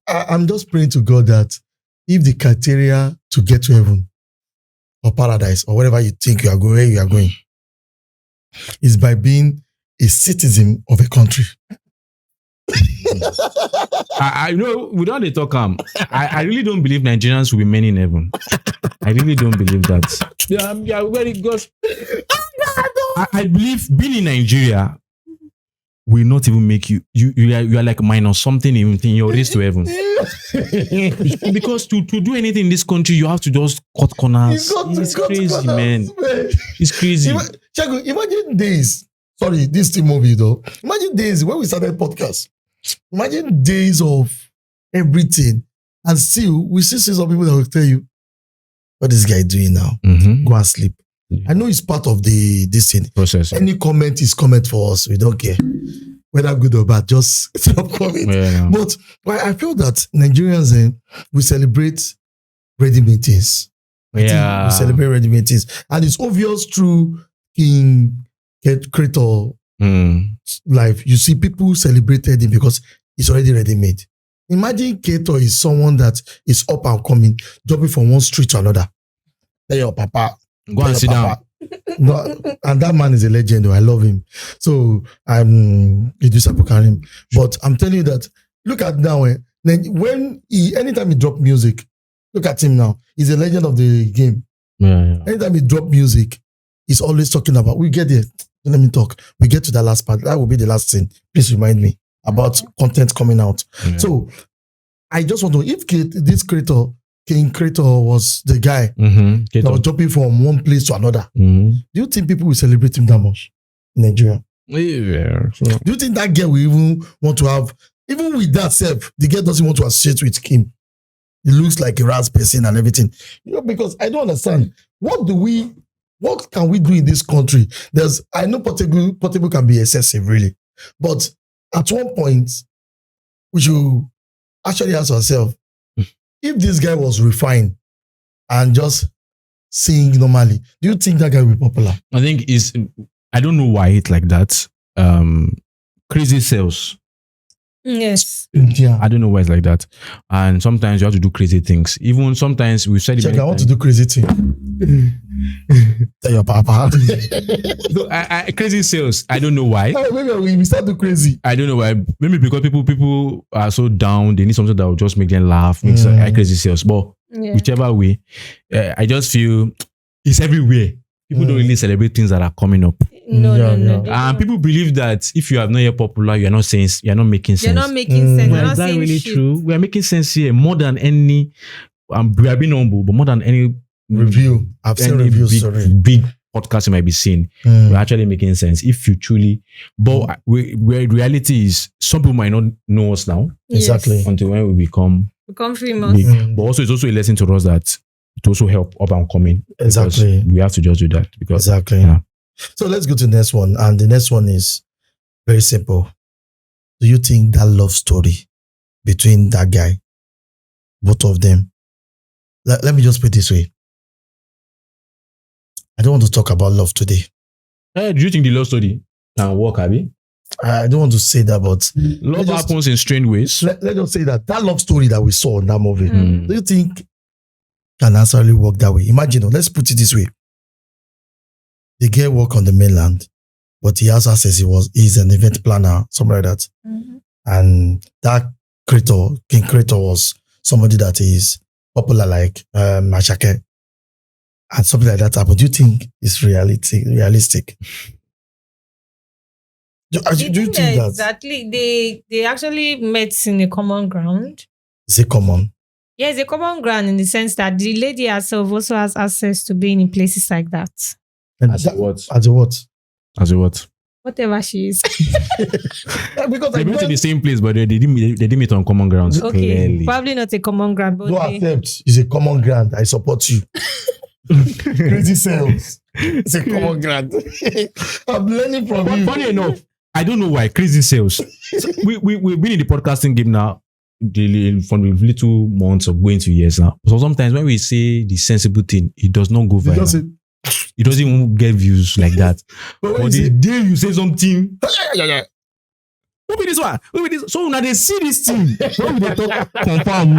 S2: I'm just praying to God that if the criteria to get to heaven or paradise or wherever you think you are going, where you are going, is by being a citizen of a country.
S1: I without the talk, I really don't believe Nigerians will be many in heaven. I really don't believe that. Yeah, very good. I believe being in Nigeria will not even make you are like minus something in your race to heaven. Because to do anything in this country, you have to just cut corners. It's crazy, man. It's crazy.
S2: Imagine days. Sorry, this team movie though. Imagine days when we started podcast. Imagine days of everything, and still we still see some people that will tell you, "What this guy doing now? Go and sleep." I know it's part of this thing.
S1: Process.
S2: Any comment is comment for us. We don't care whether good or bad. Just stop comment.
S1: Yeah.
S2: But I feel that Nigerians we celebrate ready-made things.
S1: Yeah,
S2: We celebrate ready-made things, and it's obvious through King Kator life. You see people celebrated him because it's already ready-made. Imagine Kator is someone that is up and coming, jumping from one street to another. Tell your papa.
S1: Go and sit down.
S2: No, and that man is a legend. I love him. So I'm Ejiofor. But I'm telling you that look at now anytime he drop music, look at him now. He's a legend of the game.
S1: Yeah.
S2: Anytime he drop music, he's always talking about. We get there. Let me talk. We get to that last part. That will be the last thing. Please remind me about content coming out. Yeah. So I just want to if this creator. King Kator was the guy that was jumping from one place to another. Do you think people will celebrate him that much in Nigeria?
S1: Yeah.
S2: Do you think that girl will even want to have, even with that self, the girl doesn't want to associate with him? He looks like a ras person and everything. Because I don't understand. What can we do in this country? I know portable can be excessive, really. But at one point, we should actually ask ourselves, if this guy was refined and just sing normally, do you think that guy will be popular?
S1: I think I don't know why it's like that. Crazy sales.
S3: Yes.
S2: Yeah.
S1: I don't know why it's like that. And sometimes you have to do crazy things. Even sometimes we've said
S2: I want to do crazy things. Tell your papa.
S1: So, crazy sales. I don't know why.
S2: Maybe we start to crazy.
S1: I don't know why. Maybe because people are so down. They need something that will just make them laugh. Make crazy sales. But whichever way, I just feel it's everywhere. People don't really celebrate things that are coming up.
S3: No.
S1: And people believe that if you are not yet popular, you're not making sense.
S3: You're not making sense. You're not
S1: is that
S3: saying
S1: really
S3: shit.
S1: true? We are making sense here more than any. We are being humble, but more than any
S2: review. I've seen reviews.
S1: Big podcast you might be seeing. We're actually making sense if you truly. But where reality is, some people might not know us now.
S2: Exactly.
S1: Until when we become
S3: famous.
S1: Big. But also, it's also a lesson to us that it also help up and coming.
S2: Exactly.
S1: We have to just do that because
S2: exactly. Yeah. So let's go to the next one, and the next one is very simple. Do you think that love story between that guy, both of them? Let me just put it this way. I don't want to talk about love today.
S1: Do you think the love story can work, Abby?
S2: I don't want to say that, but
S1: love happens in strange ways.
S2: Let's just say that love story that we saw in that movie, do you think can necessarily work that way? Imagine, let's put it this way. The girl work on the mainland, but he has access. He's an event planner, something like that. And that King Kator was somebody that is popular like Mashake. And something like that happened. Do you think it's realistic? Do you think that?
S3: Exactly. They actually met in a common ground.
S2: Is it common?
S3: Yeah, it's a common ground in the sense that the lady herself also has access to being in places like that.
S2: As a what?
S3: Whatever she is.
S2: Because
S1: they met in the same place, but they didn't meet on common grounds.
S3: Okay,
S1: clearly.
S3: Probably not a common ground. But
S2: accept. It's a common ground. I support you. Crazy sales. It's a common ground. I'm learning from you.
S1: Funny enough, I don't know why crazy sales. So we've been in the podcasting game now. From the little months of going to years now. So sometimes when we say the sensible thing, it does not go viral. It doesn't even get views like that. But the day you say something, who be this one? Who be this? So now they see this thing. When they talk confirm,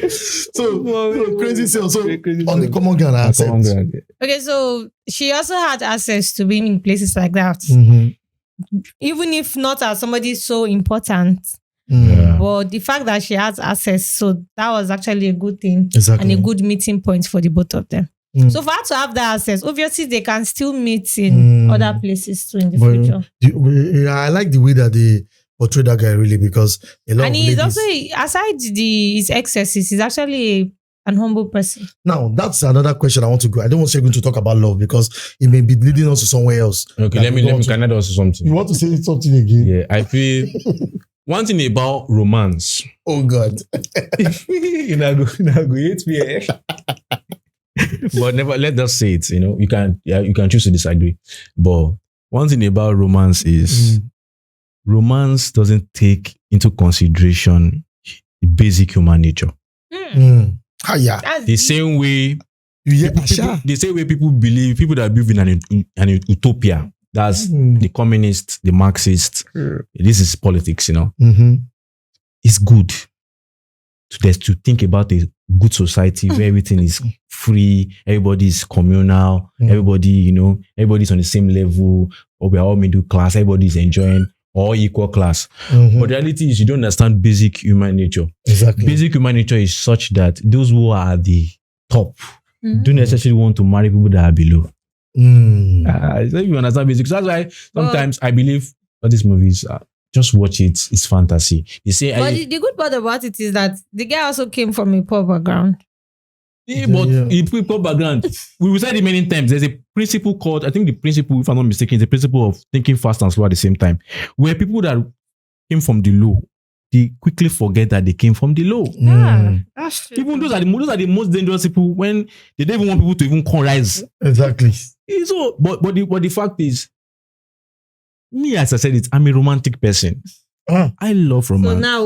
S2: so crazy sales. So on the common ground, I accept.
S3: Okay, so she also had access to being in places like that, even if not as somebody so important.
S1: Yeah.
S3: But the fact that she has access, so that was actually a good thing,
S2: exactly.
S3: and a good meeting point for the both of them. So for her to have that access, obviously they can still meet in other places too in the future.
S2: I like the way that they portray that guy really, because a lot
S3: And
S2: of
S3: he's
S2: ladies,
S3: also, aside his excesses, he's actually an humble person.
S2: Now, that's another question I want to go. I don't want Segun to talk about love because it may be leading us to somewhere else.
S1: Okay, let me can I also something?
S2: You want to say something again?
S1: Yeah, I feel one thing about romance.
S2: Oh God.
S1: you know, go hate me. Eh? But never let us say it. You know, you can choose to disagree. But one thing about romance is romance doesn't take into consideration the basic human nature. The same way people believe, people that believe in an utopia, that's the communists, the Marxists. This is politics, you know. It's good to think about a good society where everything is free, everybody is communal, everybody, you know, everybody's on the same level, or we're all middle class, everybody's enjoying, or equal class. But the reality is you don't understand basic human nature.
S2: Exactly.
S1: Basic human nature is such that those who are at the top don't necessarily want to marry people that are below. So you understand basic. So that's why sometimes I believe all these movies just watch it. It's fantasy. They say,
S3: but the good part about it is that the guy also came from a poor background.
S1: But in poor background, we said it many times. There's a principle called, I think the principle, if I'm not mistaken, is the principle of thinking fast and slow at the same time. Where people that came from the low, they quickly forget that they came from the low.
S3: That's true.
S1: Even those are the most dangerous people when they don't even want people to even come rise.
S2: Exactly.
S1: So, but the fact is, me, as I said, I'm a romantic person. I love romance.
S3: So now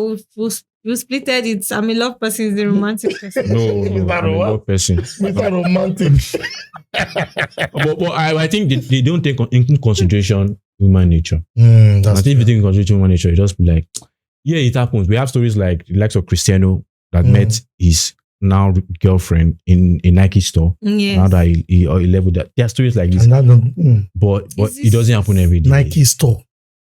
S3: we splitted it. I'm a love person, is a romantic person.
S1: No, I'm a love person.
S2: Mr. Romantic.
S1: but I think they don't take into consideration human nature.
S2: I
S1: think if you take into consideration human nature, you just be like, yeah, it happens. We have stories like the likes of Cristiano that met his now girlfriend in a Nike store.
S3: Yes.
S1: Now that he leveled that. There are stories like this. But it doesn't happen every day.
S2: Nike store.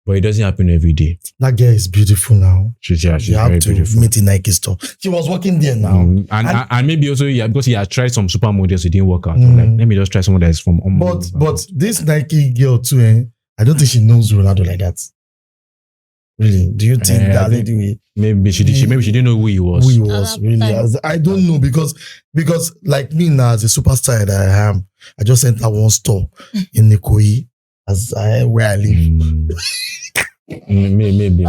S1: But it doesn't happen every day.
S2: That girl is beautiful now.
S1: She's
S2: you
S1: very
S2: have to
S1: beautiful.
S2: meet in Nike store. She was working there now.
S1: And maybe also because he had tried some supermodels, it didn't work out. Like, let me just try someone that is from
S2: But this Nike girl too, I don't think she knows Ronaldo like that. Really? Do you think that lady?
S1: Maybe she didn't know who he was.
S2: Who he was really? I don't know because like me now as a superstar that I am, I just entered one store in Nikoyi where I live.
S1: Maybe.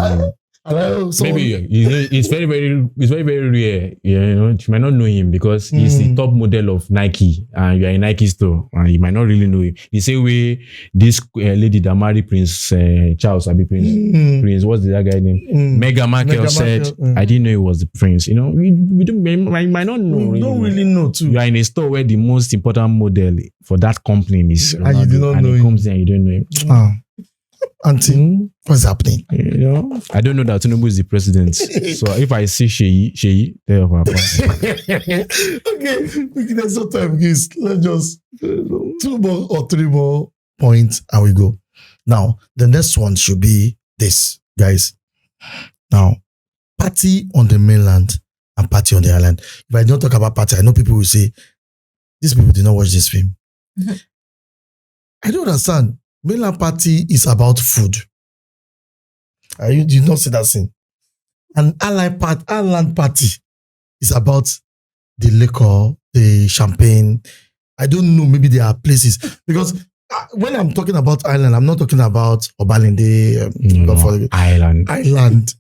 S2: So
S1: maybe it's very very rare. You know, you might not know him because he's the top model of Nike, and you're in Nike store, and you might not really know him. The same way this lady that married Prince Charles, Prince, what's the other guy name? Meghan Markle said, I didn't know he was the prince. You know, we might not know.
S2: We don't really know too.
S1: You are in a store where the most important model for that company is Ronaldo,
S2: and you do not know
S1: he
S2: him.
S1: Comes there and you don't know him.
S2: Auntie, what's happening?
S1: You know, I don't know that Tinubu is the president. So if I see Sheyi, tell her papa.
S2: Okay, there's no time, guys. Let's just 2 more or 3 more points and we go. Now, the next one should be this, guys. Now, party on the mainland and party on the island. If I don't talk about party, I know people will say, these people did not watch this film. I don't understand. Mainland party is about food. You did not see that scene. An island party is about the liquor, the champagne. I don't know, maybe there are places. Because when I'm talking about island, I'm not talking about Obalende.
S1: Island.
S2: Island.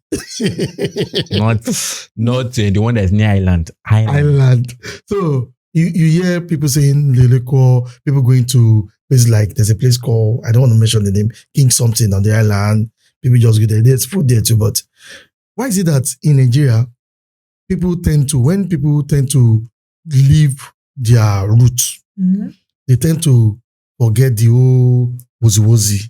S1: not the one that's near island.
S2: Island. So you hear people saying the liquor, people going to places like, there's a place called, I don't want to mention the name, King something on the island. People just go there. There's food there too. But why is it that in Nigeria, when people tend to leave their roots, they tend to forget the old wozi,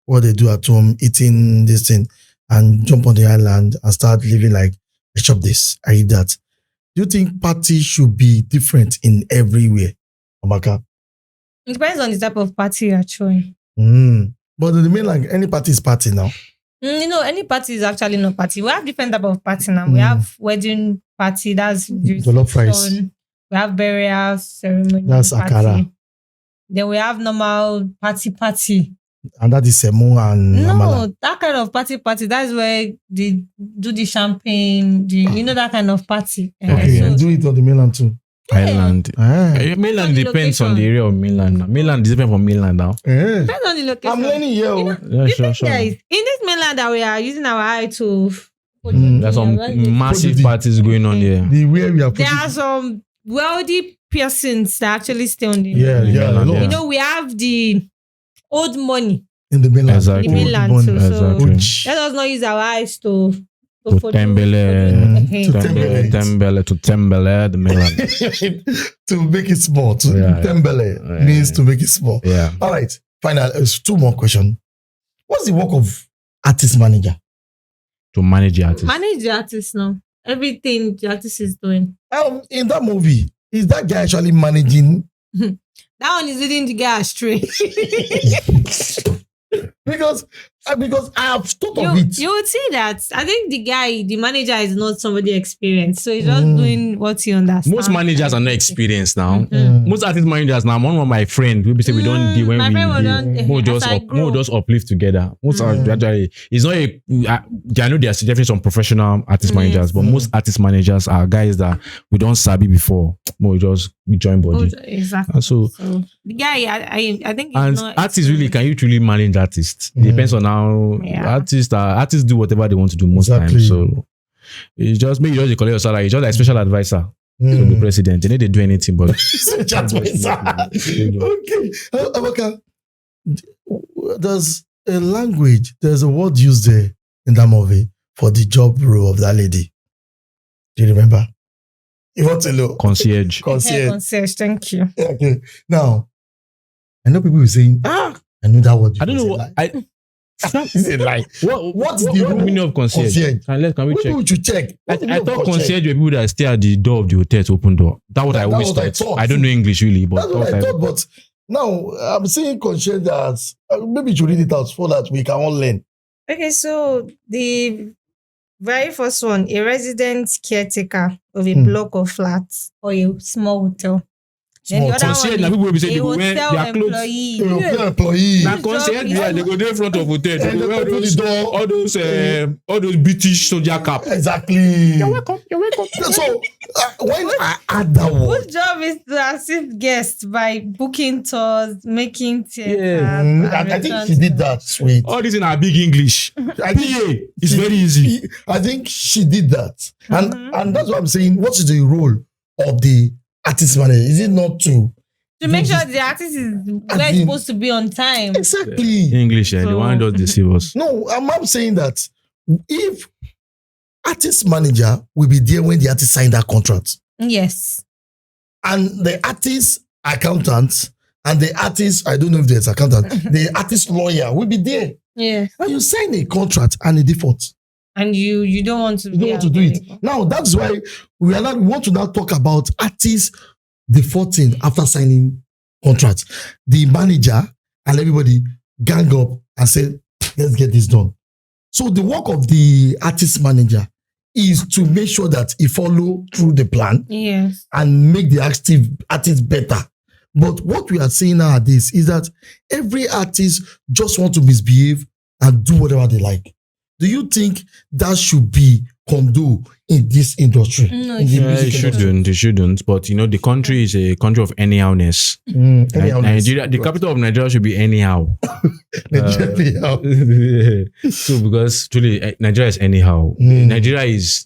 S2: what they do at home, eating this thing, and jump on the island and start living like, I chop this, I eat that. Do you think party should be different in everywhere, Amaka?
S3: It depends on the type of party you're throwing.
S2: But in the mainland, any party is party now.
S3: Any party is actually not party. We have different type of party now. We have wedding party, that's
S2: jollof rice.
S3: We We have burial ceremony.
S2: That's
S3: party.
S2: Akara.
S3: Then we have normal party.
S2: And that is Semo and Amala.
S3: No, that kind of party. That's where they do the champagne. That kind of party.
S2: Okay, and do it on the mainland too.
S1: Mainland. Mainland
S3: On the
S1: depends on
S3: location.
S1: the area of mainland. Now. Mainland is different from mainland now.
S3: Depends on the location.
S2: I'm learning here.
S3: Guys, in this mainland that we are using our eye to.
S1: There's some massive parties going on here.
S2: The way we are
S3: There are some wealthy persons that actually stay on the
S2: mainland.
S1: Yeah.
S3: we have the old money
S2: In the mainland.
S1: Exactly.
S3: in the mainland
S2: Old
S3: too.
S2: money.
S1: Exactly.
S3: So let us not use our eyes to
S1: tembele,
S2: to
S1: tembele, the mainland.
S2: to make it small. Tembele means to make it small.
S1: Yeah.
S2: All right. Final. 2 more questions. What's the work of artist manager?
S1: To manage the artist.
S3: manage the artist now. Everything the artist is doing.
S2: In that movie, is that guy actually managing?
S3: That one is leading the guy astray.
S2: because I have thought of it.
S3: You would see that. I think the manager is not somebody experienced. So he's just doing what he understands.
S1: Most managers are not experienced now.
S3: Mm-hmm.
S1: Most artist managers now, one of my friends, we say we don't deal when
S3: my friend will
S1: we just uplift together. Most are actually, it's not I know there's definitely some professional artist managers, but most artist managers are guys that we don't sabi before. We just join body.
S3: Exactly.
S1: And so
S3: the guy, I think he's
S1: and
S3: not
S1: artists really, can you truly manage artists? Depends on how artists do whatever they want to do most times. So it's just maybe you just collect your salary. It's just like special advisor to the president. They need to do anything, but
S2: Special advisor. Okay. Abaka, there's a word used there in that movie for the job role of that lady. Do you remember? You want to know?
S1: concierge.
S3: Concierge, thank you.
S2: Okay. Now, I know people will saying, I know that word.
S1: I don't know what
S2: It's a lie. What's the
S1: meaning of concierge? Can we check?
S2: People should check.
S1: I thought concierge were people that stay at the door of the hotel to open door. That's what I always thought. I don't know English really, but
S2: that's what I thought. But now I'm saying concierge as maybe you should read it out so that we can all learn.
S3: Okay, so the very first one, a resident caretaker of a block of flats or a small hotel. Then the other
S1: concierge, now people will be saying they go wear their clothes.
S2: Employee.
S1: Now concierge, they go there in front of hotel. They go wear all those British soldier cap.
S2: Exactly.
S1: You're welcome.
S2: So when I add that word,
S3: Whose job is to assist guests by booking tours, making
S2: I think she did that. Sweet.
S1: All this in our big English.
S2: I think
S1: it's very easy.
S2: I think she did that, and that's what I'm saying. What is the role of the artist manager? Is it not to
S3: make sure the artist is where it's supposed to be on time?
S2: Exactly.
S1: English, the one does deceive us.
S2: No, I'm saying that if artist manager will be there when the artist signed that contract.
S3: Yes.
S2: And the artist accountant and the artist, I don't know if there's accountant, the artist lawyer will be there.
S3: Yeah.
S2: And you sign a contract and a default.
S3: And you don't want to
S2: do it. Now that's why we want to now talk about artists defaulting after signing contracts. The manager and everybody gang up and say, let's get this done. So the work of the artist manager is to make sure that he follow through the plan and make the artist better. But what we are saying nowadays is that every artist just want to misbehave and do whatever they like. Do you think that should be condoned in this industry?
S3: No,
S1: it shouldn't. But the country is a country of anyhowness. Nigeria, the capital of Nigeria should be anyhow. So because truly Nigeria is anyhow. Nigeria is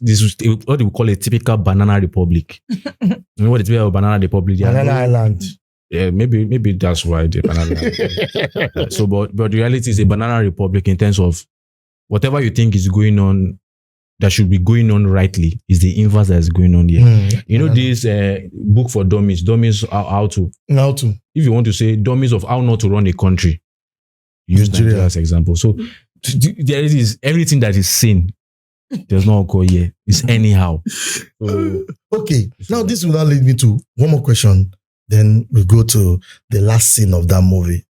S1: what we call a typical banana republic. You know what it's about banana republic?
S2: Banana Island.
S1: Yeah, maybe that's why the banana. So, but the reality is a banana republic in terms of whatever you think is going on, that should be going on rightly, is the inverse that is going on here. This book for dummies how to. If you want to say dummies of how not to run a country, use Nigeria as example. So there is everything that is seen does not occur here. It's anyhow. So,
S2: okay, now this will now lead me to one more question. Then we go to the last scene of that movie.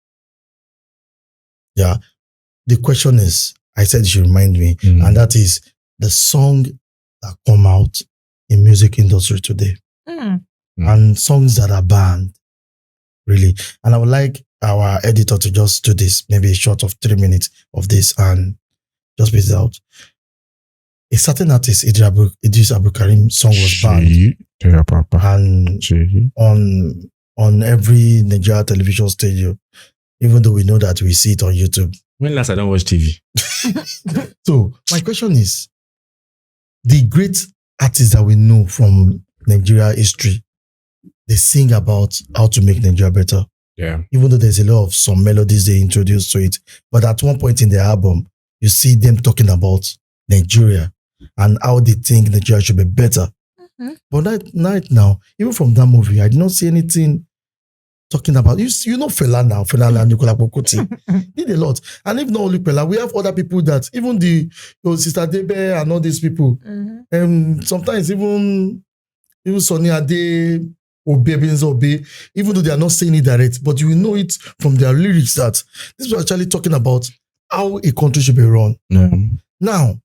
S2: Yeah, the question is, I said you should remind me, and that is the song that come out in music industry today. and songs that are banned. Really. And I would like our editor to just do this, maybe a short of 3 minutes of this and just beat it out. A certain artist, Idris Abdulkarim song was banned. And on every Nigeria television station, even though we know that we see it on YouTube.
S1: When last I don't watch TV?
S2: So my question is, the great artists that we know from Nigeria history, they sing about how to make Nigeria better.
S1: Yeah.
S2: Even though there's a lot of some melodies they introduced to it. But at one point in the album, you see them talking about Nigeria and how they think Nigeria should be better. But right now, even from that movie, I did not see anything talking about, you know Fela now, Fela and Nicola Bokoti did a lot. And if not only Fela, we have other people that, even Sister Debe and all these people, and sometimes even Sonny Ade, Obe, even though they are not saying it direct, but you will know it from their lyrics that this was actually talking about how a country should be run. Now,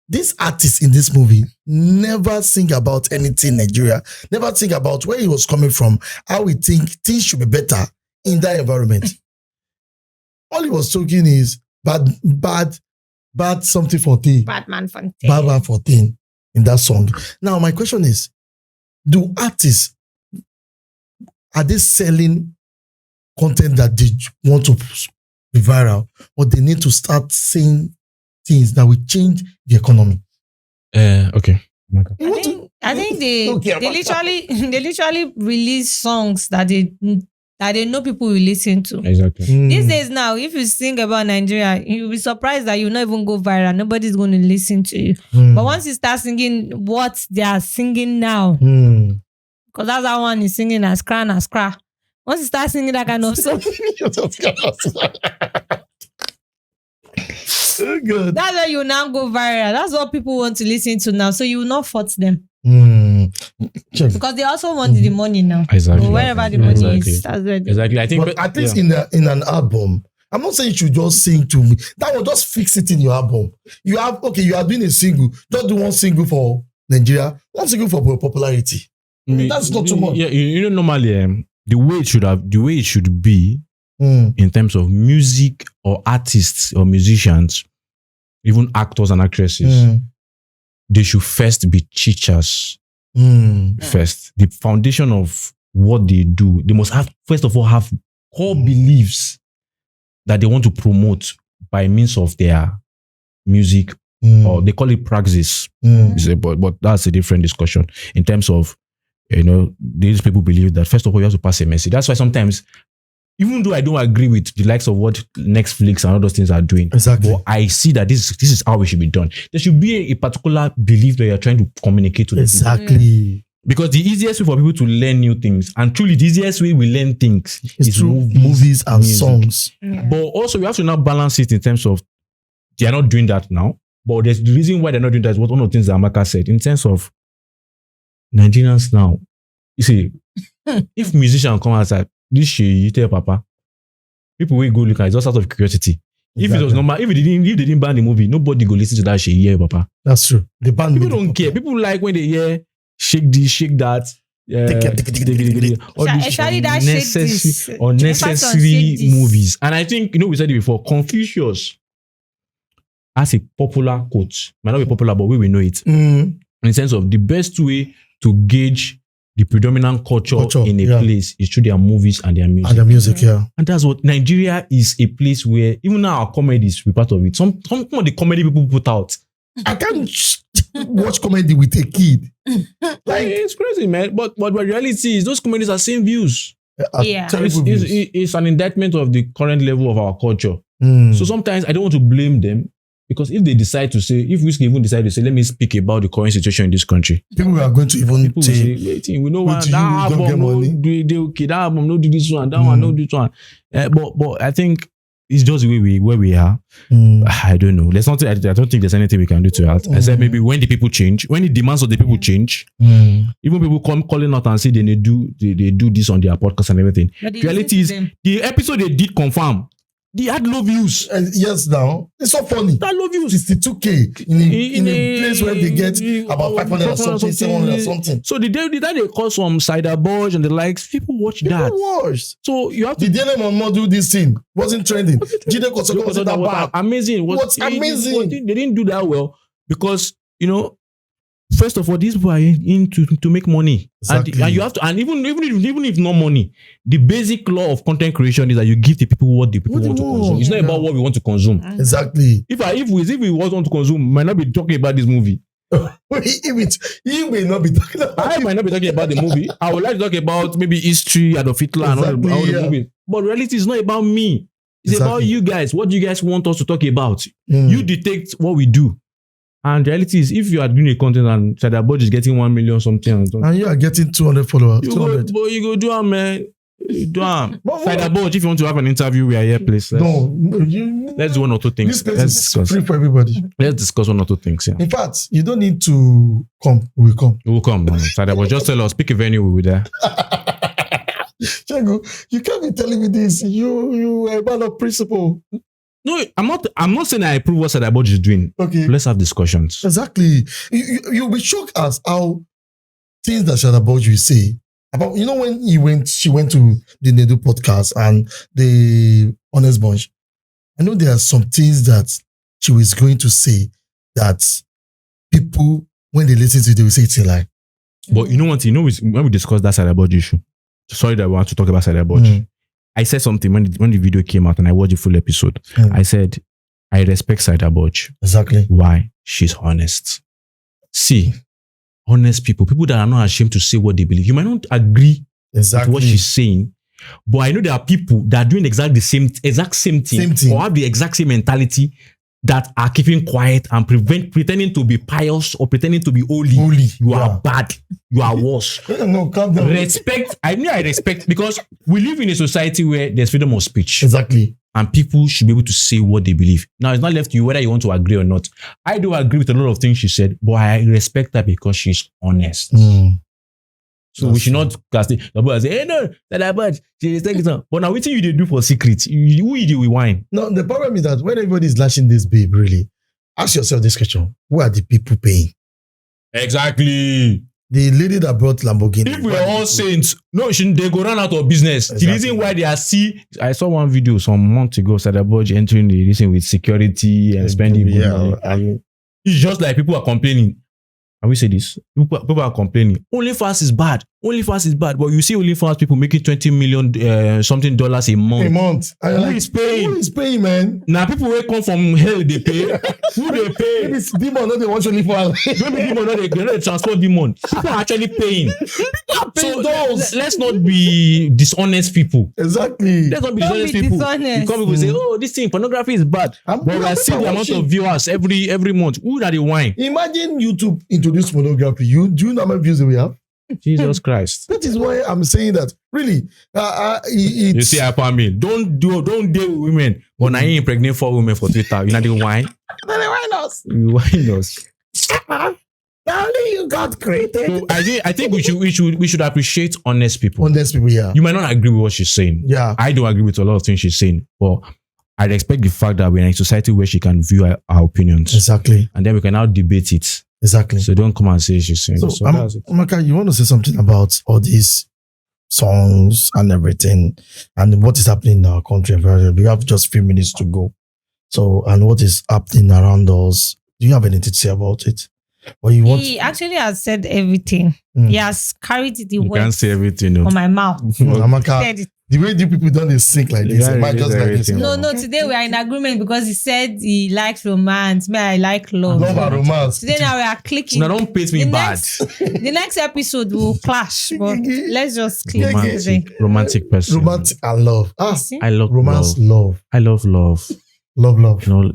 S2: these artists in this movie never sing about anything Nigeria, never think about where he was coming from, how he think things should be better in that environment. All he was talking is bad something for thing. Bad man for thing in that song. Now, my question is, do artists, are they selling content that they want to be viral, or they need to start saying things that will change the economy?
S1: Okay.
S3: I think they literally release songs that they know people will listen to.
S1: Exactly.
S3: These days now, if you sing about Nigeria, you'll be surprised that you'll not even go viral. Nobody's going to listen to you. But once you start singing what they are singing now, because that's how one is singing as cra. Once you start singing that kind of song,
S2: so good.
S3: That's why you now go viral. That's what people want to listen to now. So you will not fault them. Because they also want the money now.
S1: Exactly.
S3: So wherever the money is, that's good.
S1: Exactly. I think,
S2: but at least in an album, I'm not saying you should just sing to me. That will just fix it in your album. You are doing a single. Just do one single for Nigeria, one single for popularity. That's not too much.
S1: Yeah, you know, normally the way it should be in terms of music or artists or musicians, even actors and actresses, they should first be teachers. First, the foundation of what they do, they must have, first of all, have core beliefs that they want to promote by means of their music, or they call it praxis. But that's a different discussion in terms of, these people believe that first of all you have to pass a message. That's why sometimes, even though I don't agree with the likes of what Netflix and all those things are doing,
S2: exactly,
S1: but I see that this is how it should be done. There should be a particular belief that you're trying to communicate to them.
S2: Exactly.
S1: Because the easiest way for people to learn new things, and truly the easiest way we learn things, is
S2: through movies and music, songs.
S1: But also we have to now balance it in terms of they are not doing that now. But there's the reason why they're not doing that is what one of the things that Amaka said, in terms of Nigerians now. You see, if musicians come outside, this shit, you tell Papa, people will go look at it just out of curiosity. Exactly. If it was normal, if they didn't ban the movie, nobody go listen to that shit, yeah, Papa.
S2: That's true. They ban
S1: people don't care. People like when they hear shake this, shake that. All these unnecessary movies. And I think, we said it before, Confucius has a popular quote. Might not be popular, but we know it. In the sense of the best way to gauge the predominant culture in a place is through their movies and their music. And that's what Nigeria is, a place where even now our comedies we part of it. Some of the comedy people put out.
S2: I can't watch comedy with a kid.
S1: Like it's crazy, man. But the reality is those comedies are same views. It's an indictment of the current level of our culture. So sometimes I don't want to blame them. Because if they decide to say, if Whiskey even decide to say, let me speak about the current situation in this country,
S2: people are going to even say,
S1: we know that album, that album, no do this one, that one, no do this one. But I think it's just where we are. I don't know. There's nothing. I don't think there's anything we can do to that. I said maybe when the people change, when the demands of the people change, even people calling out and say they do this on their podcast and everything. The reality is the episode they did confirm. They had low views.
S2: Yes, now it's so funny.
S1: That low views.
S2: 62K in a place where they get about 500 or something, 700 or something.
S1: So the day they call some cider budge and the likes, people watch that.
S2: Watched.
S1: So you have to.
S2: The DLM on do this thing wasn't trending. Jide Kosoko was that bad.
S1: Amazing.
S2: What's amazing?
S1: They didn't do that well because first of all, these people are in to make money,
S2: Exactly.
S1: and you have to, and even if not money, the basic law of content creation is that you give the people what the people want to consume. It's not about what we want to consume.
S2: Exactly.
S1: If we want to consume, we might not be talking about this movie.
S2: You may not be talking about.
S1: I might not be talking about the movie. I would like to talk about maybe history, Adolf Hitler, and all the movies. But reality is not about me. It's about you guys. What do you guys want us to talk about? You dictate what we do. And the reality is, if you are doing a content and Sadaboj is getting 1 million something,
S2: and you are getting 200 followers,
S1: you go do it, man. Sadaboj, if you want to have an interview, we are here, please. Let's do one or two things.
S2: This place is free for everybody.
S1: Let's discuss one or two things. Yeah.
S2: In fact, you don't need to come. We will come.
S1: We will come. Sadaboj, just tell us. Pick a venue. We'll be there.
S2: Chago, you can't be telling me this. You are a man of principle.
S1: No, I'm not saying I approve what Sadaboj is doing.
S2: Okay.
S1: Let's have discussions.
S2: Exactly. You'll be shocked as how things that Sadaboj will say about, when she went to the Nedu podcast and the Honest Bunch. I know there are some things that she was going to say that people, when they listen to it, they will say it's a lie.
S1: But you know what? When we discussed that Sadaboj issue, sorry that I want to talk about Sadaboj. I said something when the video came out and I watched the full episode. I said, I respect Sadaboj.
S2: Exactly.
S1: Why? She's honest. See, honest people that are not ashamed to say what they believe. You might not agree with what she's saying, but I know there are people that are doing exact same thing, or have the exact same mentality that are keeping quiet and pretending to be pious or pretending to be holy. You are bad. You are worse.
S2: No, calm down.
S1: Respect. I respect because we live in a society where there's freedom of speech.
S2: Exactly.
S1: And people should be able to say what they believe. Now, it's not left to you whether you want to agree or not. I do agree with a lot of things she said, but I respect her because she's honest. So we should not cast it. The say, hey, no, that bad. But now, what you do for secret? Who you do with wine?
S2: No, the problem is that when everybody is lashing this babe, really, ask yourself this question: who are the people paying?
S1: Exactly.
S2: The lady that brought Lamborghini.
S1: If we are all saints, no, they go run out of business. Exactly. The reason why they are I saw one video some months ago, Sadaboj entering the reason with security and spending money. It's just like people are complaining. And we say this, people are complaining. OnlyFans is bad. But you see OnlyFans people making $20 million something dollars a month. Who is paying?
S2: Who is paying, man?
S1: Now people will come from hell. They pay. Who they pay?
S2: Maybe it's demon, not they want OnlyFans.
S1: Maybe demon, not they transport demon. People are actually paying. So let's not be dishonest people.
S2: Exactly.
S1: Let's not be dishonest people. You come people say, oh, this thing pornography is bad. But we are seeing the amount of viewers every month. Who are they wine?
S2: Imagine YouTube introduce pornography. Do you know how many views we have?
S1: Jesus Christ.
S2: That is why I'm saying that. Really.
S1: You see, upon me. Don't deal with women. When I impregnate 4 women for Twitter, you know the wine?
S2: Then they wine us.
S1: You wine us.
S2: Only you got created.
S1: So I think we should appreciate honest people.
S2: Honest people, yeah.
S1: You might not agree with what she's saying.
S2: Yeah.
S1: I don't agree with a lot of things she's saying. But I respect the fact that we're in a society where she can view our opinions.
S2: Exactly.
S1: And then we can now debate it.
S2: Exactly.
S1: So don't come and say she's saying. So
S2: Amaka, you want to say something about all these songs and everything and what is happening in our country? We have just a few minutes to go. So, and what is happening around us? Do you have anything to say about it? Or he
S3: actually has said everything. He has carried the words.
S1: You can't say everything
S3: on my mouth.
S2: Amaka, the way the people don't sing like this, it might just like this.
S3: No, today we are in agreement because he said he likes romance. Me, I like love.
S2: Love and romance.
S3: Today now we are clicking.
S1: Now don't paint me bad.
S3: The next episode will clash, but let's just click.
S1: Romantic person.
S2: Romantic and love.
S1: I love
S2: romance, love.
S1: I love love.
S2: Love.
S1: You know,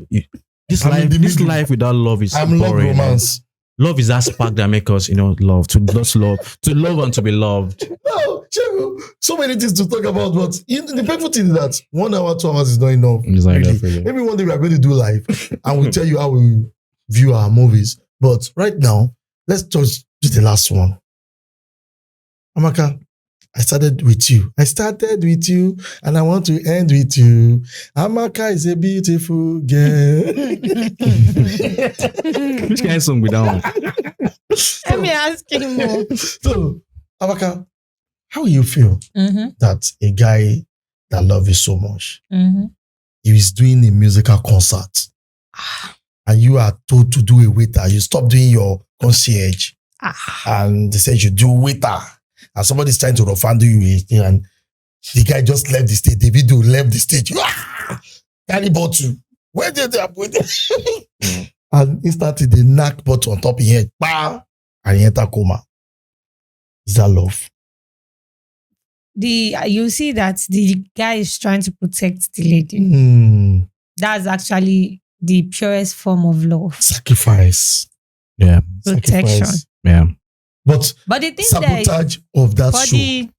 S1: this life without love is boring.
S2: Love romance.
S1: Love is that spark that makes us, love, to love and to be loved.
S2: No, so many things to talk about, but the painful thing is that 1 hour, 2 hours is not enough.
S1: It's not enough, really.
S2: Maybe one day we are going to do live and we'll tell you how we view our movies. But right now, let's just do the last one. Amaka, I started with you, and I want to end with you. Amaka is a beautiful girl.
S1: Which kind of song with that one?
S3: Let me ask him more.
S2: So, Amaka, how you feel that a guy that loves you so much, he is doing a musical concert, and you are told to do a waiter, you stop doing your concierge, and they said you do waiter, and somebody's trying to refund you, and the guy just left the stage, the video left the stage, carry bottle, where did they put it? And instantly they knock bottle on top of his head, and he enter coma. Is that love?
S3: You see that the guy is trying to protect the lady. That's actually the purest form of love.
S2: Sacrifice.
S1: Yeah.
S3: Protection.
S2: Sacrifice.
S1: Yeah.
S2: But
S3: the thing
S2: sabotage of that show.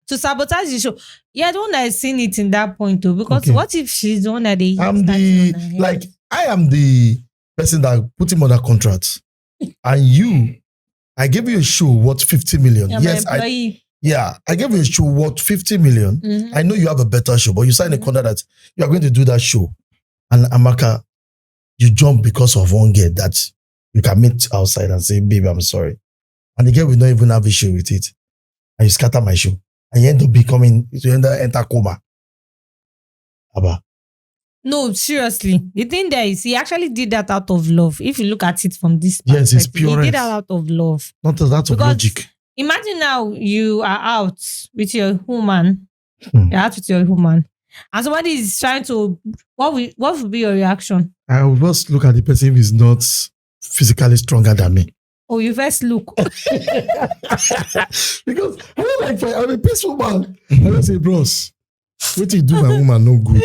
S3: To sabotage the show. Yeah, the one that has seen it in that point too. Because what if she's the one that they
S2: I am the person that put him on that contract. And I gave you a show worth 50 million. Yes, I gave you a show worth 50 million. I know you have a better show, but you signed a contract that you are going to do that show. And Amaka, you jump because of one girl that you can meet outside and say, baby, I'm sorry. And the girl will not even have a show with it. And you scatter my show. And you end up enter coma. Abba.
S3: No, seriously. The thing there is, he actually did that out of love. If you look at it from this
S2: perspective, it's pure.
S3: He did that out of love.
S2: Not out of logic.
S3: Imagine now you are out with your woman. You're out with your woman. And somebody is trying to... What would be your reaction?
S2: I will just look at the person who is not physically stronger than me.
S3: Oh, you first look.
S2: Because I'm a peaceful man. I don't say, bros, what you do my woman no good.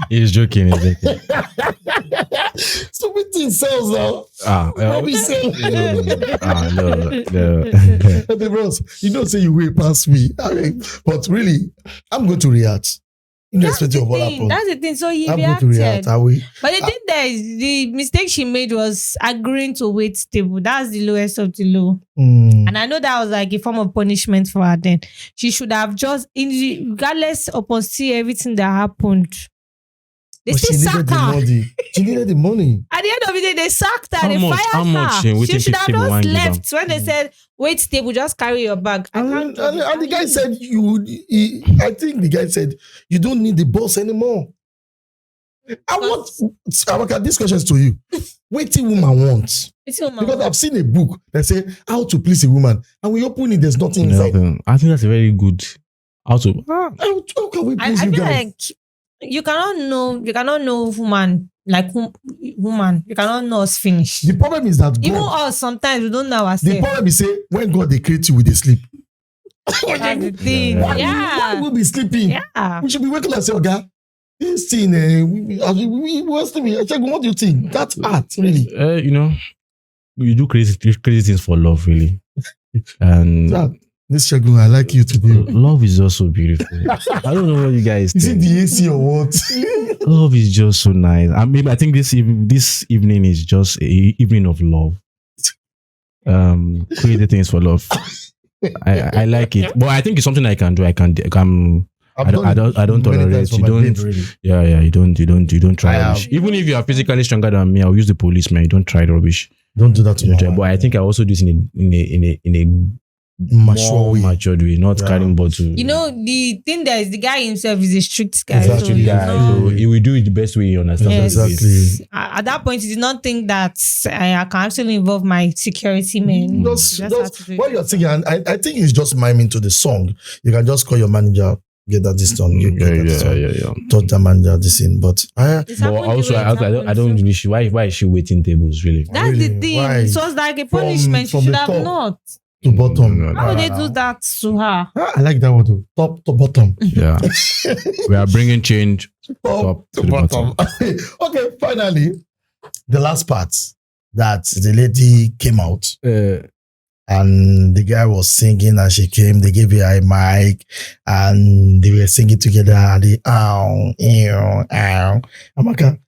S1: He's joking.
S2: Stupid thing sells now.
S1: No.
S2: Hey, bros, you don't say you way past me. But really, I'm going to react. Irrespective of what happened.
S3: That's the thing. So he
S2: I'm
S3: reacted.
S2: going to react, are we?
S3: But the thing there is, the mistake she made was agreeing to wait table. That's the lowest of the low. And I know that was like a form of punishment for her then. She should have just, regardless upon see everything that happened, they still sacked her.
S2: She needed the money.
S3: At the end of the day, they sacked her. They fired her. She should have just left. When they said, wait table, just carry your bag.
S2: And the guy said, I think the guy said, you don't need the boss anymore. I want this question to you. What a woman wants? Because I've seen a book that says how to please a woman, and we open it, there's nothing inside.
S1: I think that's a very good. How can
S2: we please you guys?
S3: Like you cannot know woman. Woman, you cannot know us finish.
S2: The problem is that
S3: even us sometimes we don't know ourselves.
S2: The problem is say when God they create you with a sleep.
S3: That's the thing.
S2: Why will we be sleeping?
S3: Yeah.
S2: We should be waking and say, okay, this thing, we sleeping. What do you think? That's art, really.
S1: You do crazy things for love, really. And
S2: this Shagun, I like you today.
S1: Love is just so beautiful. I don't know what you guys think.
S2: Is it the AC or what?
S1: Love is just so nice. I think this evening is just an evening of love. Create things for love. I like it, but I think it's something I can do. I don't tolerate. You don't. Yeah. You don't try rubbish. Even if you are physically stronger than me, I'll use the policeman. You don't try rubbish.
S2: Don't do that to me.
S1: But I think I also do this in a matured way, not carrying bottle.
S3: The thing there is the guy himself is a strict guy.
S1: Exactly. So he will do it the best way he understands.
S3: Yes. Exactly. At that point, he did not think that I can actually involve my security men.
S2: What you're thinking, I think it's just miming to the song. You can just call your manager, get that this done. Touch the manager this in. But I don't really. Why is she waiting tables? Really?
S3: That's the thing. Why? So it's like a punishment. She should have not.
S2: To bottom.
S3: How would they do that to her?
S2: I like that one too. Top to bottom.
S1: Yeah. We are bringing change top to the bottom.
S2: Okay, finally, the last part that the lady came out and the guy was singing and she came, they gave her a mic and they were singing together and they Amaka,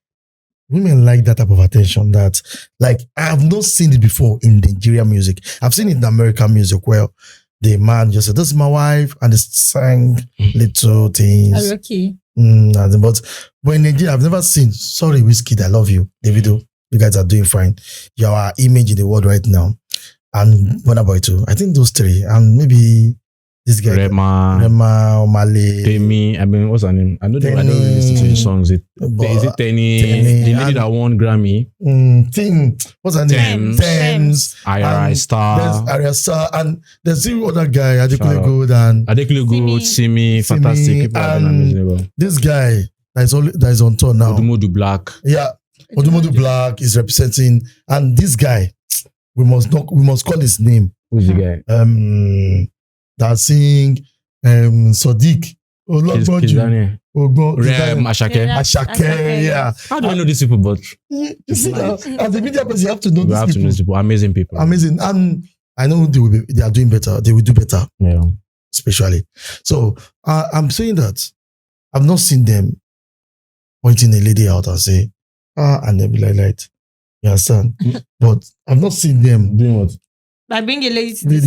S2: women like that type of attention that, like, I have not seen it before in Nigerian music. I've seen it in American music where the man just said, "This is my wife," and they sang little things.
S3: Okay.
S2: But in Nigeria, I've never seen. Sorry, Wizkid, I love you, Davido. You guys are doing fine. You are our image in the world right now. And Burna Boy too. I think those three, and maybe this guy,
S1: Rema,
S2: Omale,
S1: Temi. I mean, what's her name? I don't really listen to his songs. Is it Teni? The lady that won Grammy.
S2: What's her name? Thames.
S1: Ayara Star.
S2: There's Arya Star, and there's the other guy, Adekunle Gold, and
S1: Adekunle Gold, Simi, fantastic.
S2: And this guy that is on tour now.
S1: Odumodu Black.
S2: Yeah, Odumodu Black is representing, and this guy, we must call his name.
S1: Who's the guy?
S2: That sing Sadiq. Ashake, yeah.
S1: How do I know these people? But
S2: you see now, as a media person, you have to know
S1: you have to know these people. Amazing people.
S2: Amazing, and I know they are doing better. They will do better.
S1: Yeah.
S2: Especially. So I'm saying that I've not seen them pointing a lady out and say, and they'll be like, you understand? But I've not seen them
S1: doing what?
S3: Like bring a lady to the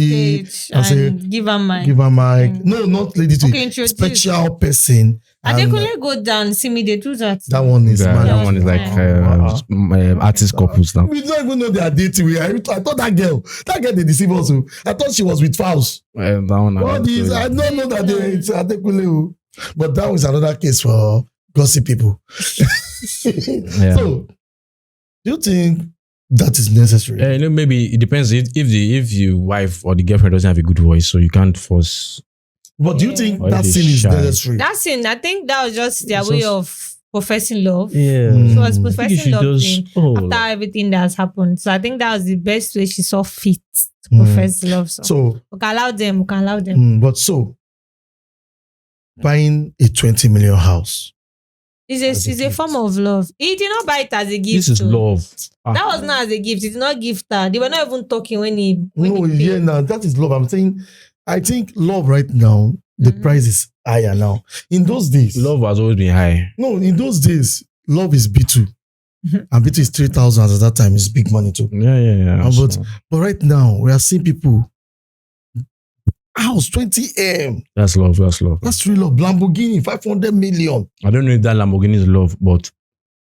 S3: stage and give her mic.
S2: Give her mic. No, not lady to
S3: introduce.
S2: Special person.
S3: And they couldn't go down, see me, they do that.
S2: That one is
S1: that one is like artist couples now.
S2: We don't even know they are dating. I thought that girl they deceive us. I thought she was with Faust.
S1: That one,
S2: I don't know that it's Adekunle. But that was another case for gossip people.
S1: Yeah.
S2: So, do you think that is necessary?
S1: Maybe it depends if the wife or the girlfriend doesn't have a good voice, so you can't force.
S2: But do you think that scene is necessary?
S3: That scene, I think that was just their way of professing love.
S1: Yeah.
S3: So it was professing love after everything that has happened. So I think that was the best way she saw fit to profess love. So we can allow them.
S2: But so buying a 20 million house
S3: is a form of love. He did not buy it as a gift.
S1: This is love.
S3: That was not as a gift. It's not gift. They were not even talking when he.
S2: Now that is love. I'm saying, I think love right now, the price is higher now. In those days,
S1: love has always been high.
S2: No, in those days, love is B2. And B2 is 3,000 at that time. It's big money too.
S1: Yeah.
S2: But right now, we are seeing people. House 20M.
S1: That's love.
S2: That's real love. Lamborghini 500 million.
S1: I don't know if that Lamborghini is love, but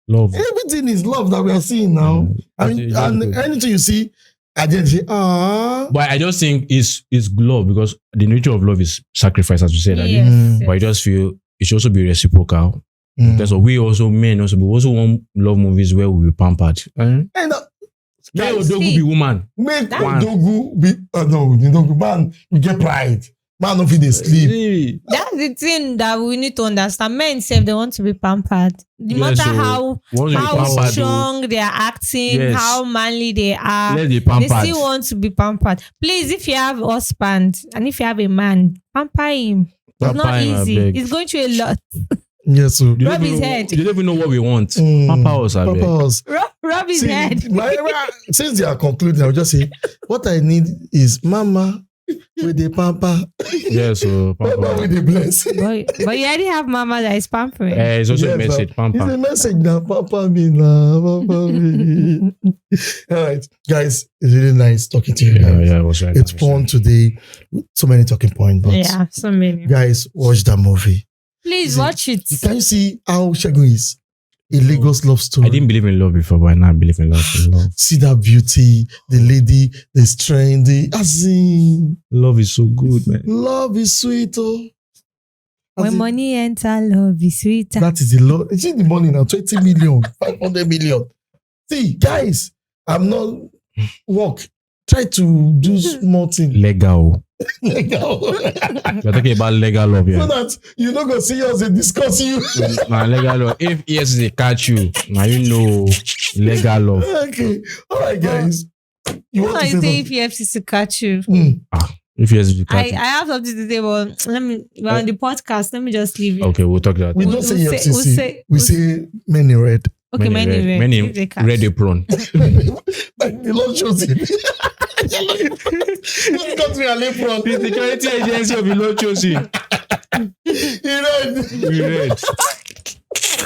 S1: love.
S2: Everything is love that we are seeing now. And anything you see, I just say,
S1: But I just think it's love, because the nature of love is sacrifice, as you said.
S3: Yes.
S1: But I just feel it should also be reciprocal. That's what we also want love movies where we be pampered. And make Odogu be woman.
S2: Make Odogu be Odogu man. You get pride. Man don't feel they sleep.
S3: That's the thing that we need to understand. Men say they want to be pampered. No matter how strong they are acting, how manly they are, they still want to be pampered. Please, if you have a husband and if you have a man, pamper him. It's not easy. It's going through a lot.
S2: Yes, so
S3: rub his head.
S1: You don't even know what we want. Pamper us.
S3: Rub his head.
S2: Since they are concluding, I will just say, what I need is mama with the pamper.
S1: Yes, so
S2: pamper with the bless.
S3: But you already have mama that is pampering.
S1: It's also a message. Pamper.
S2: It's a message now. Pamper me now. Pamper me. All right, guys, it's really nice talking to you.
S1: Yeah, it was right.
S2: It's fun today. So many talking points. But
S3: so many.
S2: Guys, watch that movie.
S3: Please watch it.
S2: Can you see how Segun is? A Lagos love story.
S1: I didn't believe in love before, but now I believe in love.
S2: See that beauty, the lady, the strength,
S1: love is so good, man.
S2: Love is sweet,
S3: When money enter, love is sweeter.
S2: That is the love. See the money now, 20 million, 500 million. See, guys, I'm not work. Try to do small things.
S1: Legal.
S2: You're
S1: talking about legal love here.
S2: So that you're not going to see us and discuss you.
S1: Legal love. If yes, they catch you, now you know legal love.
S2: Okay. All right, guys. You want to say
S3: if EFCC catch you?
S1: If yes, you catch
S3: I have something to say, but we're on the podcast. Let me just leave it.
S1: Okay, we'll talk that.
S2: We don't say EFCC. We say men in red.
S3: Okay, men in
S1: red apron.
S2: The Lord shows it. This country are apron.
S1: The security agency of the Lord chosen. He read.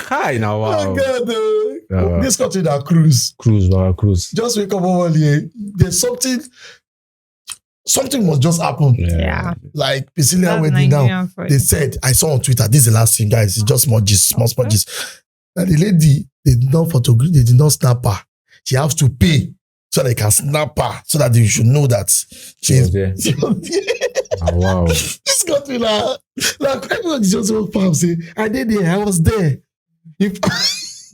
S1: Hi now, wow.
S2: Oh God, this country are cruise.
S1: Cruise.
S2: Just wake up one day. There's something. something must just happen.
S3: Yeah.
S2: Like Priscilla
S3: That's
S2: wedding now.
S3: Nigerian for
S2: They
S3: you.
S2: said, I saw on Twitter, this is the last thing, guys. It's just smudges, small smudges. Now the lady, they did not photograph, they did not snap her. She has to pay so they can snap her, so that you should know that
S1: She was there.
S2: she was there.
S1: Oh, wow.
S2: This got me like everyone just walk past say, I did there, I was there. If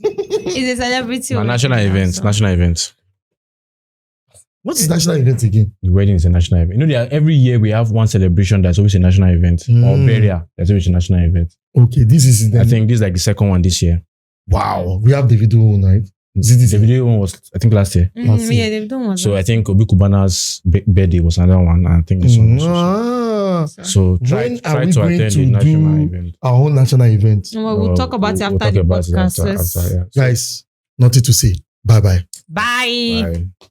S3: It's a celebrity.
S1: National
S3: wedding
S1: events.
S3: also.
S1: National events.
S2: what is national event again?
S1: The wedding is a national event. You know, every year we have one celebration that's always a national event. Or burial, that's always a national event.
S2: Okay, this is
S1: I think this is like the second one this year.
S2: wow. We have the video night. Is it this
S1: The video one was, I think, last year.
S3: Yeah, they've done one.
S1: So I think Obi Kubana's birthday was another one. I think this one. Also. So try
S2: When are we
S1: to
S2: going
S1: attend
S2: to
S1: the national
S2: do
S1: event.
S2: our own national event?
S3: Well, we'll talk about it
S1: We'll
S3: after
S1: talk
S3: the
S1: about it
S3: podcast.
S1: after, yeah.
S2: Guys, nothing to say. Bye-bye.
S3: Bye.
S1: Bye.